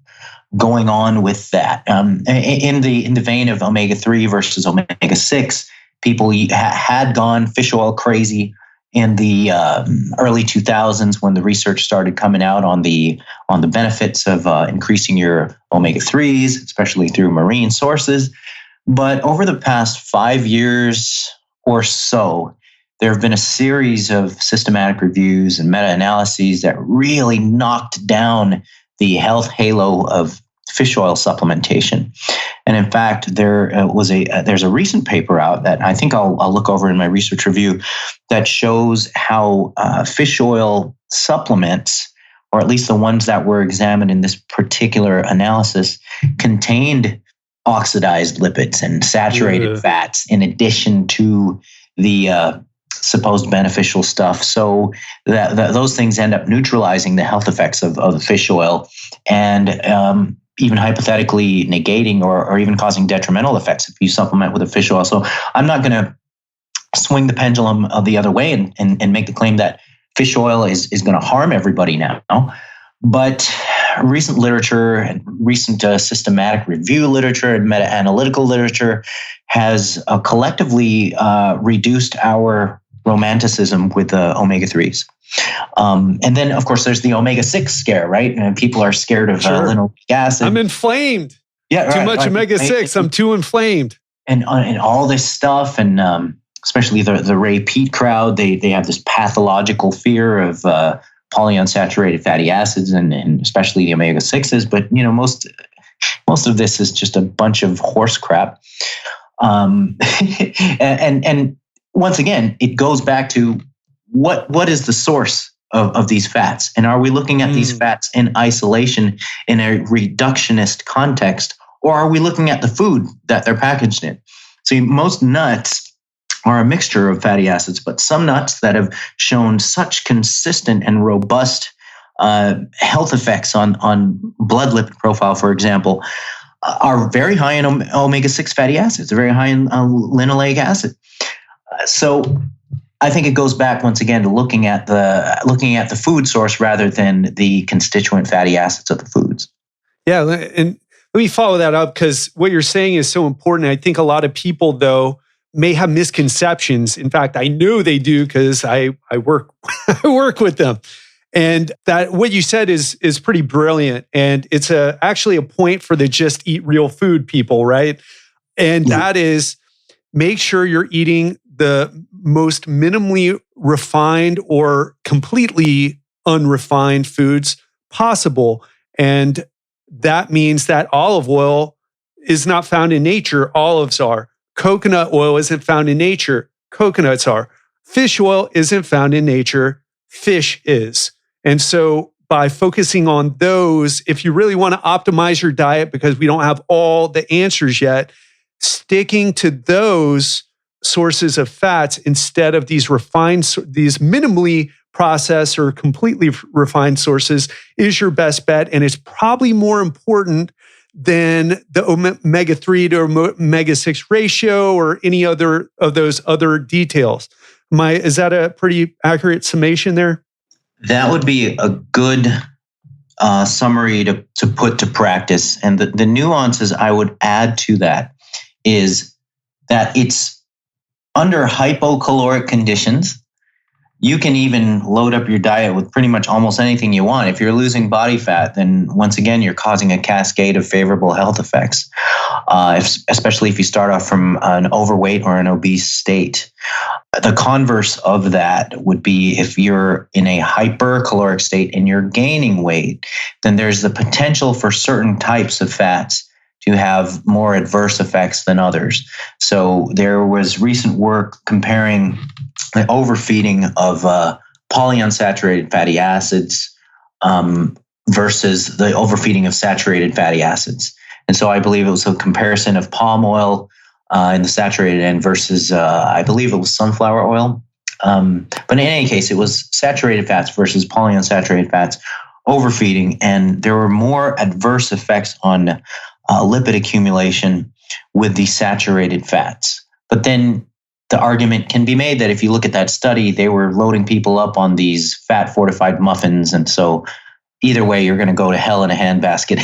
going on with that. In the vein of omega-3 versus omega-6, people had gone fish oil crazy in the early 2000s when the research started coming out on the benefits of increasing your omega-3s, especially through marine sources. But over the past 5 years or so, there have been a series of systematic reviews and meta-analyses that really knocked down the health halo of fish oil supplementation. And in fact, there's a recent paper out that I think I'll look over in my research review that shows how fish oil supplements, or at least the ones that were examined in this particular analysis, contained oxidized lipids and saturated fats in addition to the supposed beneficial stuff. So that those things end up neutralizing the health effects of the fish oil, and even hypothetically negating or even causing detrimental effects if you supplement with a fish oil. So I'm not going to swing the pendulum the other way and make the claim that fish oil is going to harm everybody now. But recent literature and recent systematic review literature and meta-analytical literature has collectively reduced our romanticism with omega-3s. And then, of course, there's the omega-6 scare, right? And people are scared of linoleic acid. I'm inflamed. Yeah, too much omega-6. I'm too inflamed. And all this stuff, and especially the Ray Peat crowd, they have this pathological fear of polyunsaturated fatty acids and especially the omega-6s. But most of this is just a bunch of horse crap. And once again, it goes back to what is the source of these fats? And are we looking at these fats in isolation in a reductionist context, or are we looking at the food that they're packaged in? See, most nuts are a mixture of fatty acids, but some nuts that have shown such consistent and robust health effects on blood lipid profile, for example, are very high in omega-6 fatty acids, very high in linoleic acid. So I think it goes back once again to looking at the food source rather than the constituent fatty acids of the foods. Yeah, and let me follow that up, because what you're saying is so important. I think a lot of people, though, may have misconceptions. In fact, I know they do, because I work I work with them. And that what you said is pretty brilliant, and it's actually a point for the just eat real food people, right? And that is, make sure you're eating the most minimally refined or completely unrefined foods possible. And that means that olive oil is not found in nature. Olives are. Coconut oil isn't found in nature. Coconuts are. Fish oil isn't found in nature. Fish is. And so by focusing on those, if you really want to optimize your diet, because we don't have all the answers yet, sticking to those sources of fats instead of these minimally processed or completely refined sources is your best bet. And it's probably more important than the omega-3 to omega-6 ratio or any other of those other details. Is that a pretty accurate summation there? That would be a good summary to put to practice. And the nuances I would add to that is that it's under hypocaloric conditions. You can even load up your diet with pretty much almost anything you want. If you're losing body fat, then once again, you're causing a cascade of favorable health effects, especially if you start off from an overweight or an obese state. The converse of that would be if you're in a hypercaloric state and you're gaining weight, then there's the potential for certain types of fats to have more adverse effects than others. So there was recent work comparing the overfeeding of polyunsaturated fatty acids versus the overfeeding of saturated fatty acids. And so I believe it was a comparison of palm oil in the saturated end versus, I believe it was sunflower oil. But in any case, it was saturated fats versus polyunsaturated fats overfeeding. And there were more adverse effects on lipid accumulation with the saturated fats. But then the argument can be made that if you look at that study, they were loading people up on these fat fortified muffins. And so either way, you're going to go to hell in a handbasket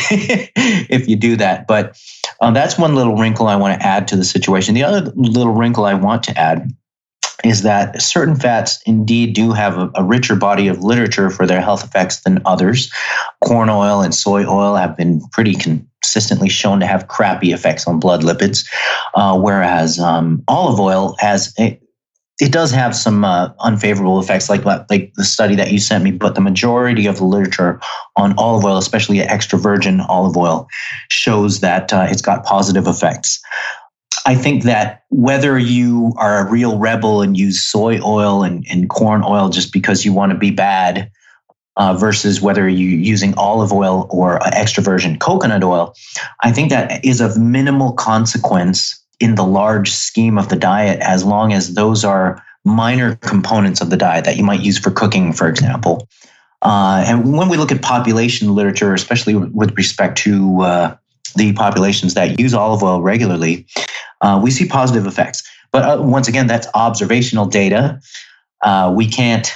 if you do that. But that's one little wrinkle I want to add to the situation. The other little wrinkle I want to add is that certain fats indeed do have a richer body of literature for their health effects than others. Corn oil and soy oil have been pretty consistently shown to have crappy effects on blood lipids, whereas olive oil it does have some unfavorable effects, like the study that you sent me, but the majority of the literature on olive oil, especially extra virgin olive oil, shows that it's got positive effects. I think that whether you are a real rebel and use soy oil and corn oil just because you want to be bad, versus whether you're using olive oil or extra virgin coconut oil, I think that is of minimal consequence in the large scheme of the diet, as long as those are minor components of the diet that you might use for cooking, for example. And when we look at population literature, especially with respect to the populations that use olive oil regularly, we see positive effects. But once again, that's observational data. We can't,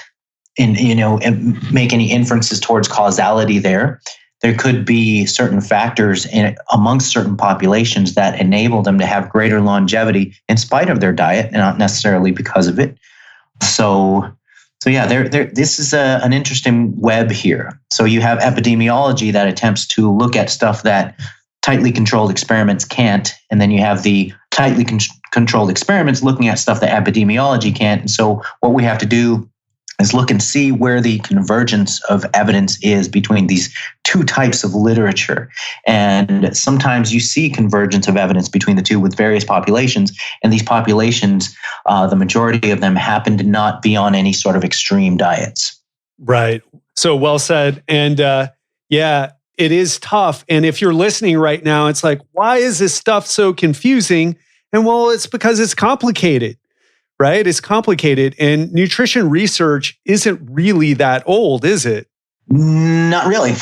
make any inferences towards causality there. There could be certain factors amongst certain populations that enable them to have greater longevity in spite of their diet, and not necessarily because of it. So yeah, this is an interesting web here. So you have epidemiology that attempts to look at stuff that tightly controlled experiments can't, and then you have the tightly controlled experiments looking at stuff that epidemiology can't. And so what we have to do is look and see where the convergence of evidence is between these two types of literature. And sometimes you see convergence of evidence between the two with various populations, and these populations, the majority of them happen to not be on any sort of extreme diets. Right. So well said. And yeah, it is tough. And if you're listening right now, it's like, why is this stuff so confusing? And well, it's because it's complicated, right? It's complicated. And nutrition research isn't really that old, is it? Not really.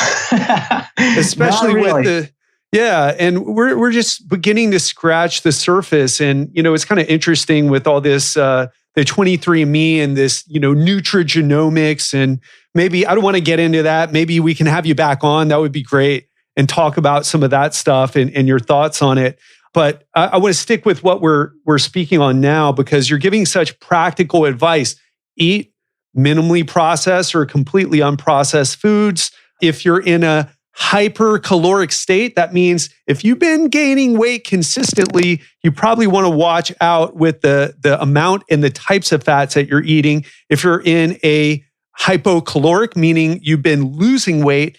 Especially Not really. with and we're just beginning to scratch the surface. And, it's kind of interesting with all this, the 23andMe and this, nutrigenomics. And maybe, I don't want to get into that. Maybe we can have you back on. That would be great. And talk about some of that stuff and your thoughts on it. But I want to stick with what we're speaking on now, because you're giving such practical advice. Eat minimally processed or completely unprocessed foods. If you're in a hypercaloric state, that means if you've been gaining weight consistently, you probably want to watch out with the amount and the types of fats that you're eating. If you're in a hypocaloric, meaning you've been losing weight,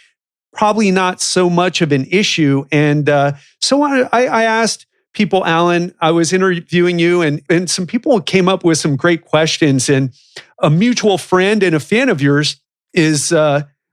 probably not so much of an issue. And so I asked people, Alan, I was interviewing you, and some people came up with some great questions. And a mutual friend and a fan of yours is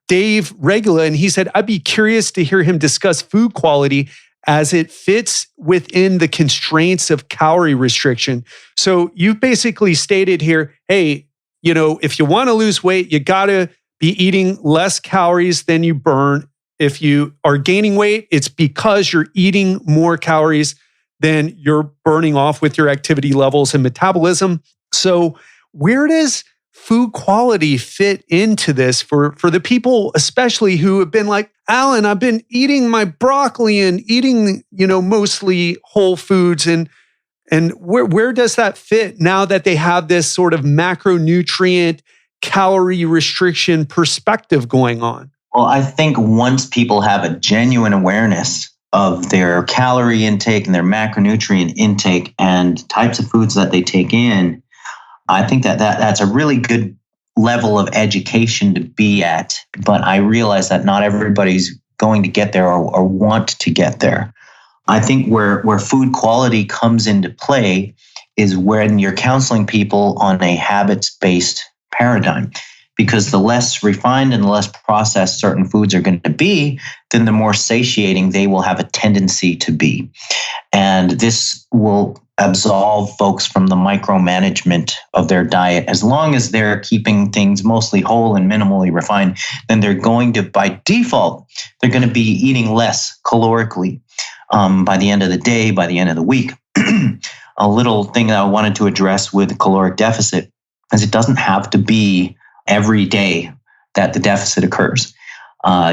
Dave Regula. And he said, I'd be curious to hear him discuss food quality as it fits within the constraints of calorie restriction. So you've basically stated here, hey, if you want to lose weight, you got to be eating less calories than you burn. If you are gaining weight, it's because you're eating more calories than you're burning off with your activity levels and metabolism. So where does food quality fit into this for the people, especially who have been like, Alan, I've been eating my broccoli and eating, mostly whole foods, and where does that fit now that they have this sort of macronutrient calorie restriction perspective going on? Well, I think once people have a genuine awareness of their calorie intake and their macronutrient intake and types of foods that they take in, I think that's a really good level of education to be at. But I realize that not everybody's going to get there or want to get there. I think where food quality comes into play is when you're counseling people on a habits-based paradigm. Because the less refined and the less processed certain foods are going to be, then the more satiating they will have a tendency to be. And this will absolve folks from the micromanagement of their diet. As long as they're keeping things mostly whole and minimally refined, then they're going to, by default, they're going to be eating less calorically by the end of the day, by the end of the week. A little thing that I wanted to address with caloric deficit is it doesn't have to be every day that the deficit occurs.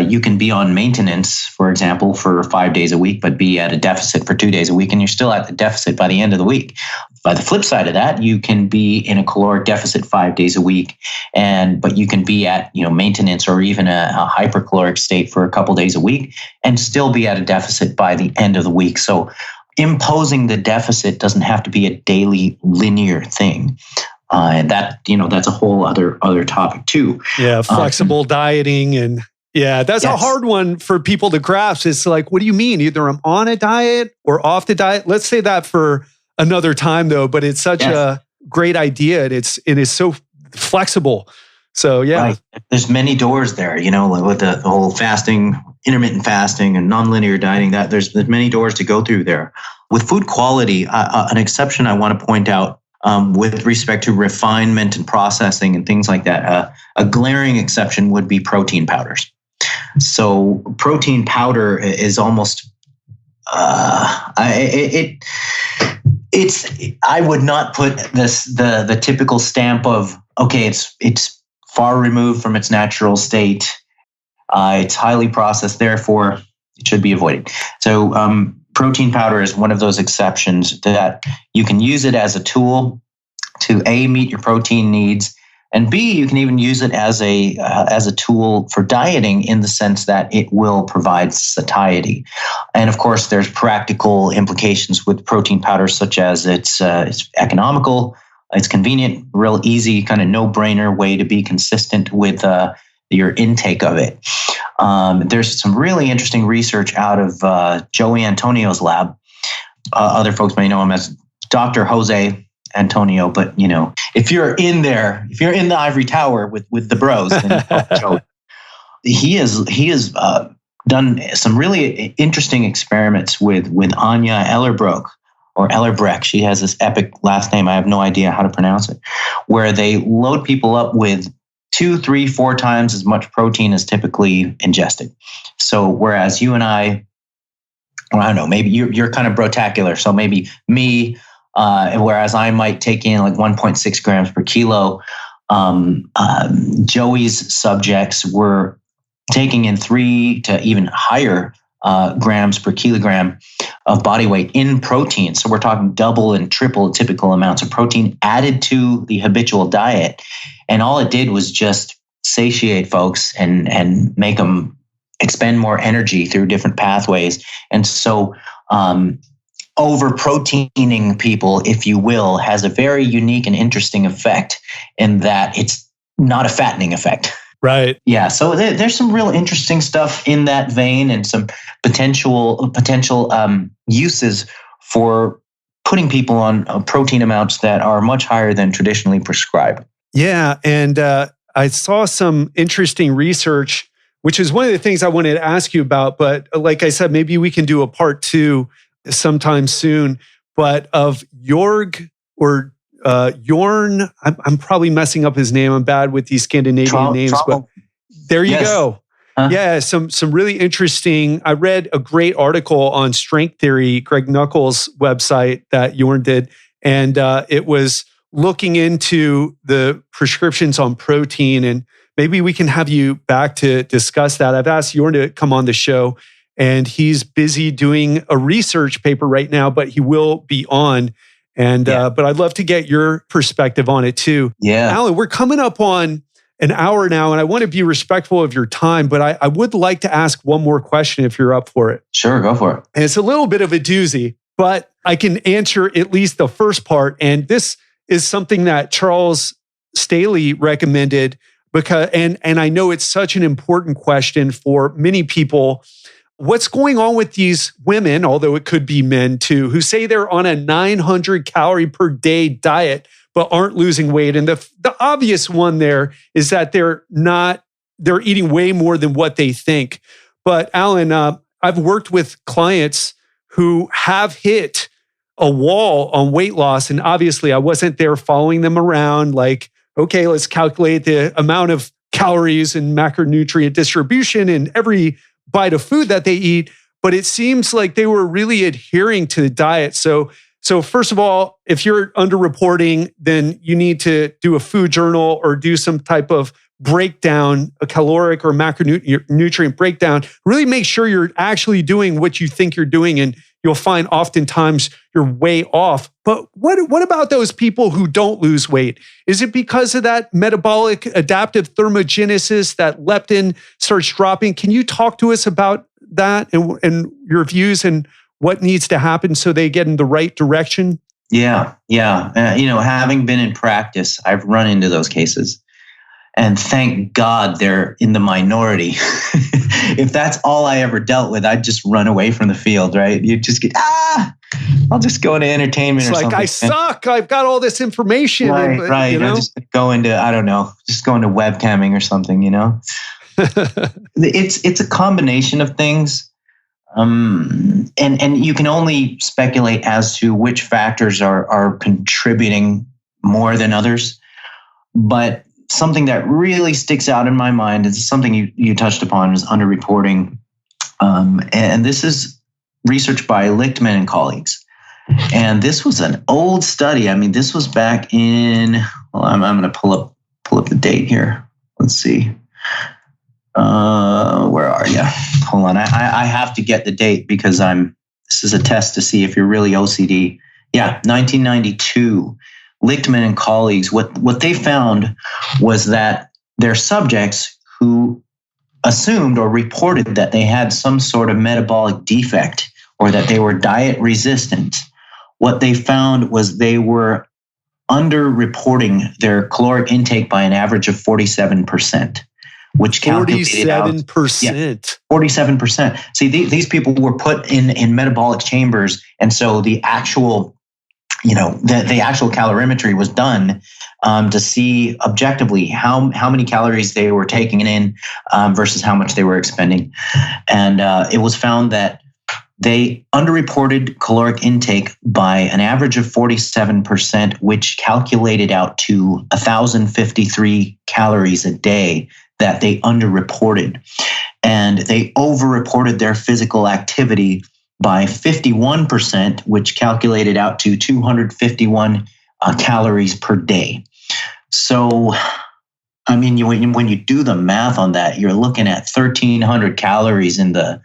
You can be on maintenance, for example, for 5 days a week, but be at a deficit for 2 days a week, and you're still at the deficit by the end of the week. By the flip side of that, you can be in a caloric deficit 5 days a week, but you can be at maintenance or even a hypercaloric state for a couple days a week, and still be at a deficit by the end of the week. So imposing the deficit doesn't have to be a daily linear thing. And that's a whole other topic too. Yeah, flexible dieting and that's a hard one for people to grasp. It's like, what do you mean? Either I'm on a diet or off the diet. Let's say that for another time though, but it's such a great idea. And it is so flexible. So right. There's many doors there, with the whole fasting, intermittent fasting and nonlinear dieting, that there's many doors to go through there. With food quality, an exception I want to point out with respect to refinement and processing and things like that, a glaring exception would be protein powders. So protein powder is almost, I would not put the typical stamp of, okay, it's far removed from its natural state. It's highly processed, therefore it should be avoided. So protein powder is one of those exceptions that you can use it as a tool to A, meet your protein needs, and B, you can even use it as a tool for dieting in the sense that it will provide satiety. And of course, there's practical implications with protein powder, such as it's economical, it's convenient, real easy, kind of no-brainer way to be consistent with your intake of it. There's some really interesting research out of Joey Antonio's lab. Other folks may know him as Dr. Jose Antonio, but if you're in the ivory tower with the bros, then Joey. He has done some really interesting experiments with Anya Ellerbrook or Ellerbrecht. She has this epic last name. I have no idea how to pronounce it, where they load people up with 2, 3, 4 times as much protein as typically ingested. So whereas you and I don't know, maybe you're kind of brotacular. So maybe me, whereas I might take in like 1.6 grams per kilo, Joey's subjects were taking in 3 to even higher grams per kilogram of body weight in protein. So we're talking double and triple typical amounts of protein added to the habitual diet. And all it did was just satiate folks and make them expend more energy through different pathways. And so over-proteining people, if you will, has a very unique and interesting effect in that it's not a fattening effect. Right. Yeah. So there's some real interesting stuff in that vein and some potential uses for putting people on protein amounts that are much higher than traditionally prescribed. Yeah. And I saw some interesting research, which is one of the things I wanted to ask you about. But like I said, maybe we can do a part 2 sometime soon. But of Jorg or Jorn, I'm probably messing up his name. I'm bad with these Scandinavian names, but there you go. Yeah, some really interesting. I read a great article on Strength Theory, Greg Nuckols' website that Jorn did, and it was looking into the prescriptions on protein. And maybe we can have you back to discuss that. I've asked Jorn to come on the show, and he's busy doing a research paper right now, but he will be on. And but I'd love to get your perspective on it too. Yeah, Alan, we're coming up on an hour now, and I want to be respectful of your time, but I would like to ask one more question if you're up for it. Sure, go for it. And it's a little bit of a doozy, but I can answer at least the first part. And this is something that Charles Staley recommended because, and I know it's such an important question for many people. What's going on with these women, although it could be men too, who say they're on a 900 calorie per day diet, but aren't losing weight? And the obvious one there is that they're eating way more than what they think. But Alan, I've worked with clients who have hit a wall on weight loss. And obviously I wasn't there following them around like, okay, let's calculate the amount of calories and macronutrient distribution in every bite of food that they eat, but it seems like they were really adhering to the diet. So first of all, if you're underreporting, then you need to do a food journal or do some type of breakdown, a caloric or macronutrient breakdown, really make sure you're actually doing what you think you're doing. And you'll find oftentimes you're way off. But what about those people who don't lose weight? Is it because of that metabolic adaptive thermogenesis, that leptin starts dropping? Can you talk to us about that and your views and what needs to happen so they get in the right direction? Yeah. Having been in practice, I've run into those cases. And thank God they're in the minority. If that's all I ever dealt with, I'd just run away from the field, right? You just get, I'll just go into entertainment it's or like, something. I suck. I've got all this information. Right. You know? I'll just go into, just go into webcamming or something, It's a combination of things. And you can only speculate as to which factors are contributing more than others. But something that really sticks out in my mind is something you touched upon, is underreporting. And this is research by Lichtman and colleagues. And this was an old study. I mean, this was back in, I'm going to pull up the date here. Let's see. Where are you? Hold on. I have to get the date because this is a test to see if you're really OCD. Yeah, 1992. Lichtman and colleagues, what they found was that their subjects who assumed or reported that they had some sort of metabolic defect or that they were diet resistant, what they found was they were underreporting their caloric intake by an average of 47%. Which calculated 47%. 47%. See, these people were put in metabolic chambers, and so the actual, the actual calorimetry was done to see objectively how many calories they were taking in versus how much they were expending, and it was found that they underreported caloric intake by an average of 47%, which calculated out to 1,053 calories a day that they underreported. And they overreported their physical activity by 51%, which calculated out to 251 calories per day. So, I mean, when you do the math on that, you're looking at 1,300 calories in the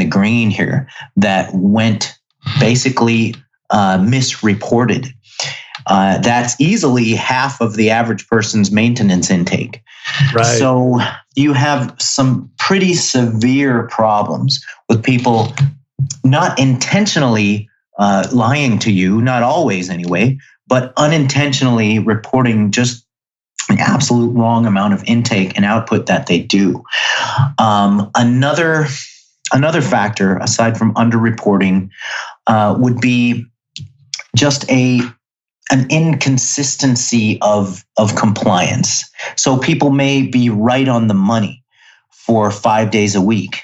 green here that went basically misreported. That's easily half of the average person's maintenance intake. Right. So you have some pretty severe problems with people not intentionally lying to you, not always anyway, but unintentionally reporting just an absolute wrong amount of intake and output that they do. Another factor, aside from underreporting, would be just an inconsistency of compliance. So people may be right on the money for 5 days a week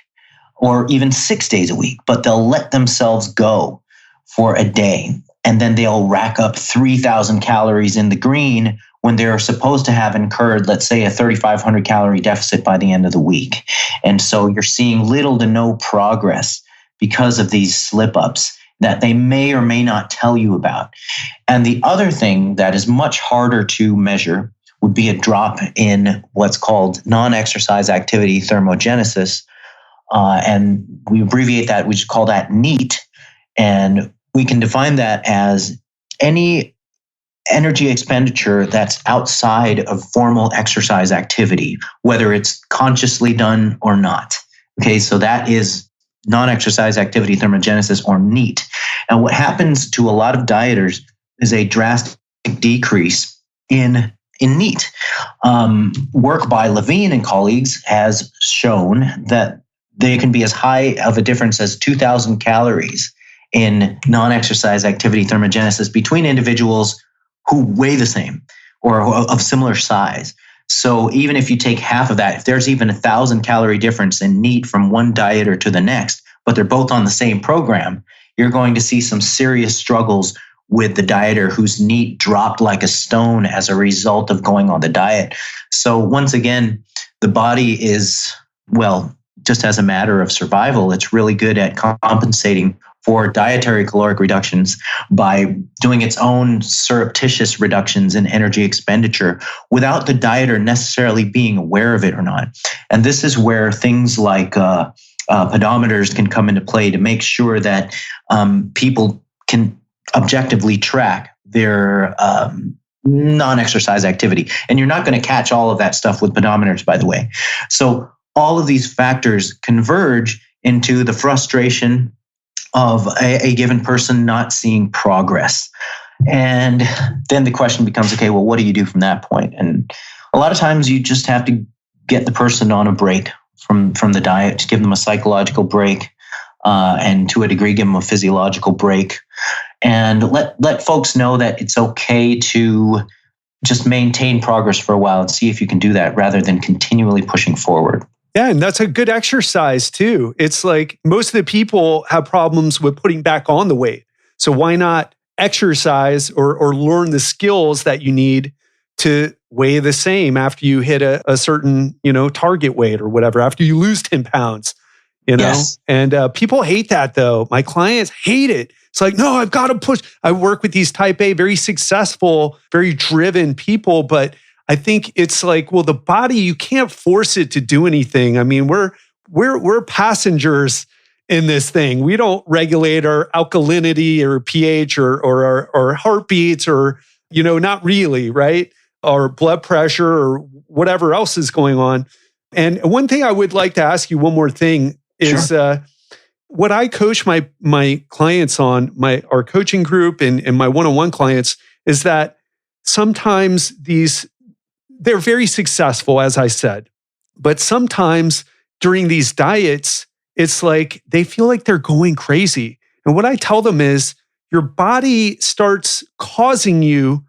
or even 6 days a week, but they'll let themselves go for a day. And then they'll rack up 3,000 calories in the green when they're supposed to have incurred, let's say, a 3,500 calorie deficit by the end of the week. And so you're seeing little to no progress because of these slip-ups that they may or may not tell you about. And the other thing that is much harder to measure would be a drop in what's called non-exercise activity thermogenesis. And we abbreviate that, we just call that NEAT. And we can define that as any energy expenditure that's outside of formal exercise activity, whether it's consciously done or not. Okay, so that is non-exercise activity thermogenesis, or NEAT. And what happens to a lot of dieters is a drastic decrease in NEAT. Work by Levine and colleagues has shown that they can be as high of a difference as 2,000 calories in non-exercise activity thermogenesis between individuals who weigh the same or of similar size. So even if you take half of that, if there's even 1,000 calorie difference in NEAT from one dieter to the next, but they're both on the same program, you're going to see some serious struggles with the dieter whose NEAT dropped like a stone as a result of going on the diet. So once again, the body is, well, just as a matter of survival, it's really good at compensating for dietary caloric reductions by doing its own surreptitious reductions in energy expenditure without the dieter necessarily being aware of it or not. And this is where things like pedometers can come into play to make sure that people can objectively track their non-exercise activity. And you're not going to catch all of that stuff with pedometers, by the way. So all of these factors converge into the frustration of a given person not seeing progress. And then the question becomes, okay, well, what do you do from that point? And a lot of times you just have to get the person on a break from the diet, to give them a psychological break, and to a degree, give them a physiological break. And let folks know that it's okay to just maintain progress for a while and see if you can do that rather than continually pushing forward. Yeah, and that's a good exercise too. It's like most of the people have problems with putting back on the weight. So why not exercise or learn the skills that you need to weigh the same after you hit a certain, target weight or whatever, after you lose 10 pounds, Yes. And people hate that though. My clients hate it. It's like, no, I've got to push. I work with these type A, very successful, very driven people, but I think it's like, well, the body, you can't force it to do anything. I mean, we're passengers in this thing. We don't regulate our alkalinity or pH or our heartbeats or, not really, right? Or blood pressure or whatever else is going on. And one thing I would like to ask you, one more thing is, Sure. What I coach my clients on, our coaching group and my one-on-one clients, is that sometimes they're very successful, as I said, but sometimes during these diets, it's like they feel like they're going crazy. And what I tell them is your body starts causing you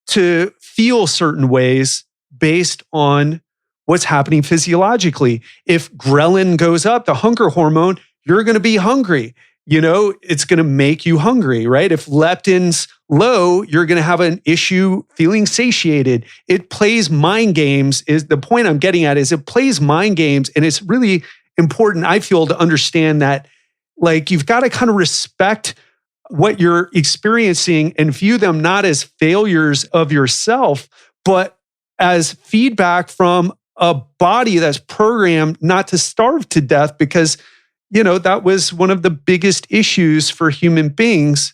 to feel certain ways based on what's happening physiologically. If ghrelin goes up, the hunger hormone, you're going to be hungry. It's going to make you hungry, right? If leptin's low, you're going to have an issue feeling satiated. It plays mind games. Is the point I'm getting at is it plays mind games. And it's really important, I feel, to understand that, like, you've got to kind of respect what you're experiencing and view them not as failures of yourself, but as feedback from a body that's programmed not to starve to death, because that was one of the biggest issues for human beings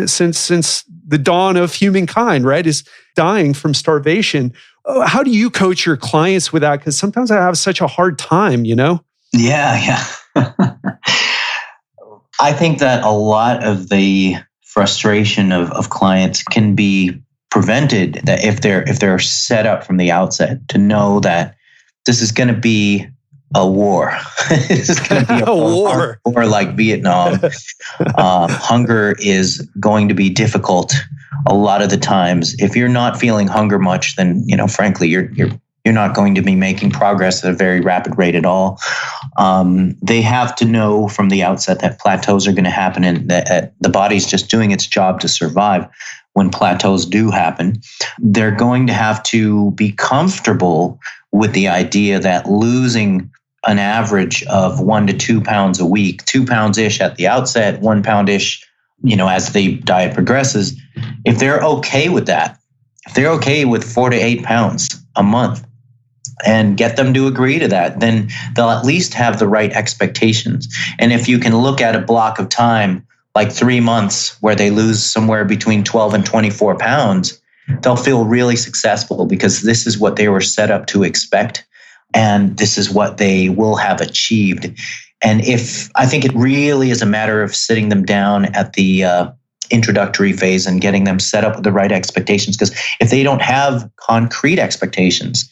since the dawn of humankind, right? Is dying from starvation. How do you coach your clients with that? Because sometimes I have such a hard time, Yeah. I think that a lot of the frustration of clients can be prevented that if they're set up from the outset to know that this is going to be a war. This is going to be a war like Vietnam. Hunger is going to be difficult a lot of the times. If you're not feeling hunger much, then frankly, you're not going to be making progress at a very rapid rate at all. They have to know from the outset that plateaus are going to happen, and that the body's just doing its job to survive. When plateaus do happen, they're going to have to be comfortable with the idea that losing an average of 1 to 2 pounds a week, 2 pounds-ish at the outset, 1 pound-ish, as the diet progresses, if they're okay with that, if they're okay with 4 to 8 pounds a month and get them to agree to that, then they'll at least have the right expectations. And if you can look at a block of time, like 3 months, where they lose somewhere between 12 and 24 pounds, they'll feel really successful because this is what they were set up to expect. And this is what they will have achieved. And I think it really is a matter of sitting them down at the introductory phase and getting them set up with the right expectations. Because if they don't have concrete expectations,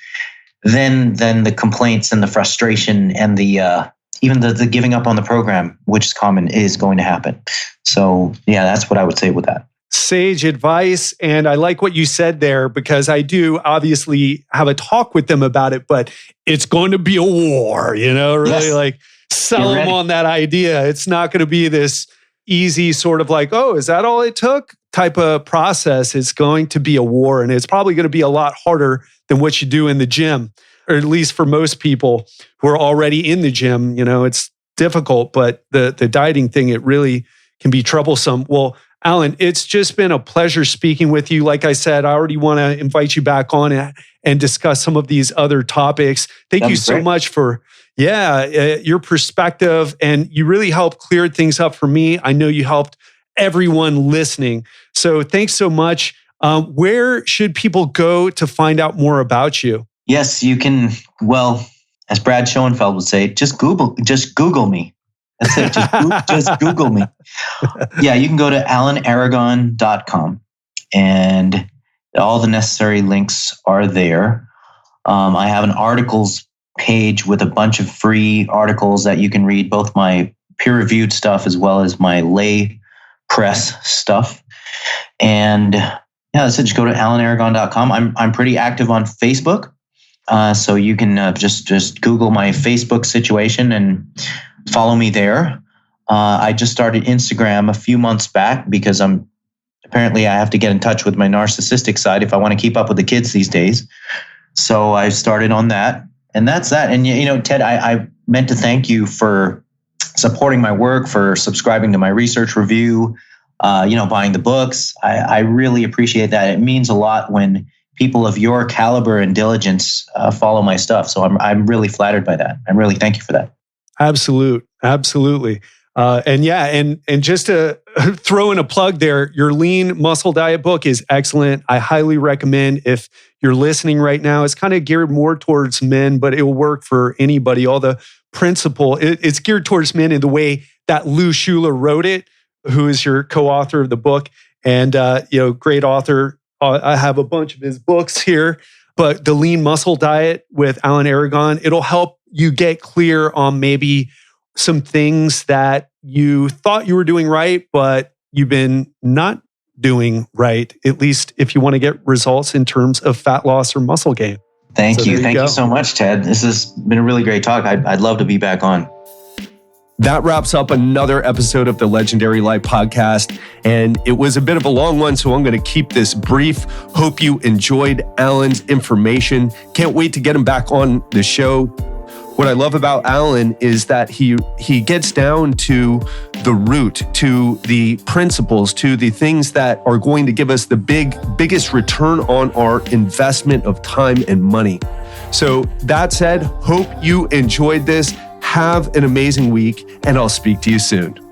then the complaints and the frustration and even the giving up on the program, which is common, is going to happen. So yeah, that's what I would say with that. Sage advice. And I like what you said there, because I do obviously have a talk with them about it, but it's going to be a war, really Yes. like sell them on that idea. It's not going to be this easy sort of like, oh, is that all it took type of process. It's going to be a war, and it's probably going to be a lot harder than what you do in the gym, or at least for most people who are already in the gym. It's difficult, but the dieting thing, it really can be troublesome. Well, Alan, it's just been a pleasure speaking with you. Like I said, I already want to invite you back on and discuss some of these other topics. Thank you so much for, your perspective. And you really helped clear things up for me. I know you helped everyone listening. So thanks so much. Where should people go to find out more about you? Yes, you can. Well, as Brad Schoenfeld would say, just Google me. That's it. Just Google me. Yeah, you can go to alanaragon.com and all the necessary links are there. I have an articles page with a bunch of free articles that you can read, both my peer-reviewed stuff as well as my lay press stuff. And that's it. Just go to alanaragon.com. I'm pretty active on Facebook. So you can just Google my Facebook situation and follow me there. I just started Instagram a few months back because apparently I have to get in touch with my narcissistic side if I want to keep up with the kids these days. So I started on that, and that's that. And Ted, I meant to thank you for supporting my work, for subscribing to my research review, buying the books. I really appreciate that. It means a lot when people of your caliber and diligence follow my stuff. So I'm really flattered by that. I'm really thank you for that. Absolutely. And just to throw in a plug there, your Lean Muscle Diet book is excellent. I highly recommend if you're listening right now. It's kind of geared more towards men, but it will work for anybody. All the principle, it's geared towards men in the way that Lou Schuler wrote it, who is your co-author of the book. And, great author. I have a bunch of his books here, but the Lean Muscle Diet with Alan Aragon, it'll help you get clear on maybe some things that you thought you were doing right, but you've been not doing right, at least if you want to get results in terms of fat loss or muscle gain. Thank you. Thank you so much, Ted. This has been a really great talk. I'd love to be back on. That wraps up another episode of the Legendary Life podcast. And it was a bit of a long one, so I'm going to keep this brief. Hope you enjoyed Alan's information. Can't wait to get him back on the show. What I love about Alan is that he gets down to the root, to the principles, to the things that are going to give us the biggest return on our investment of time and money. So that said, hope you enjoyed this. Have an amazing week, and I'll speak to you soon.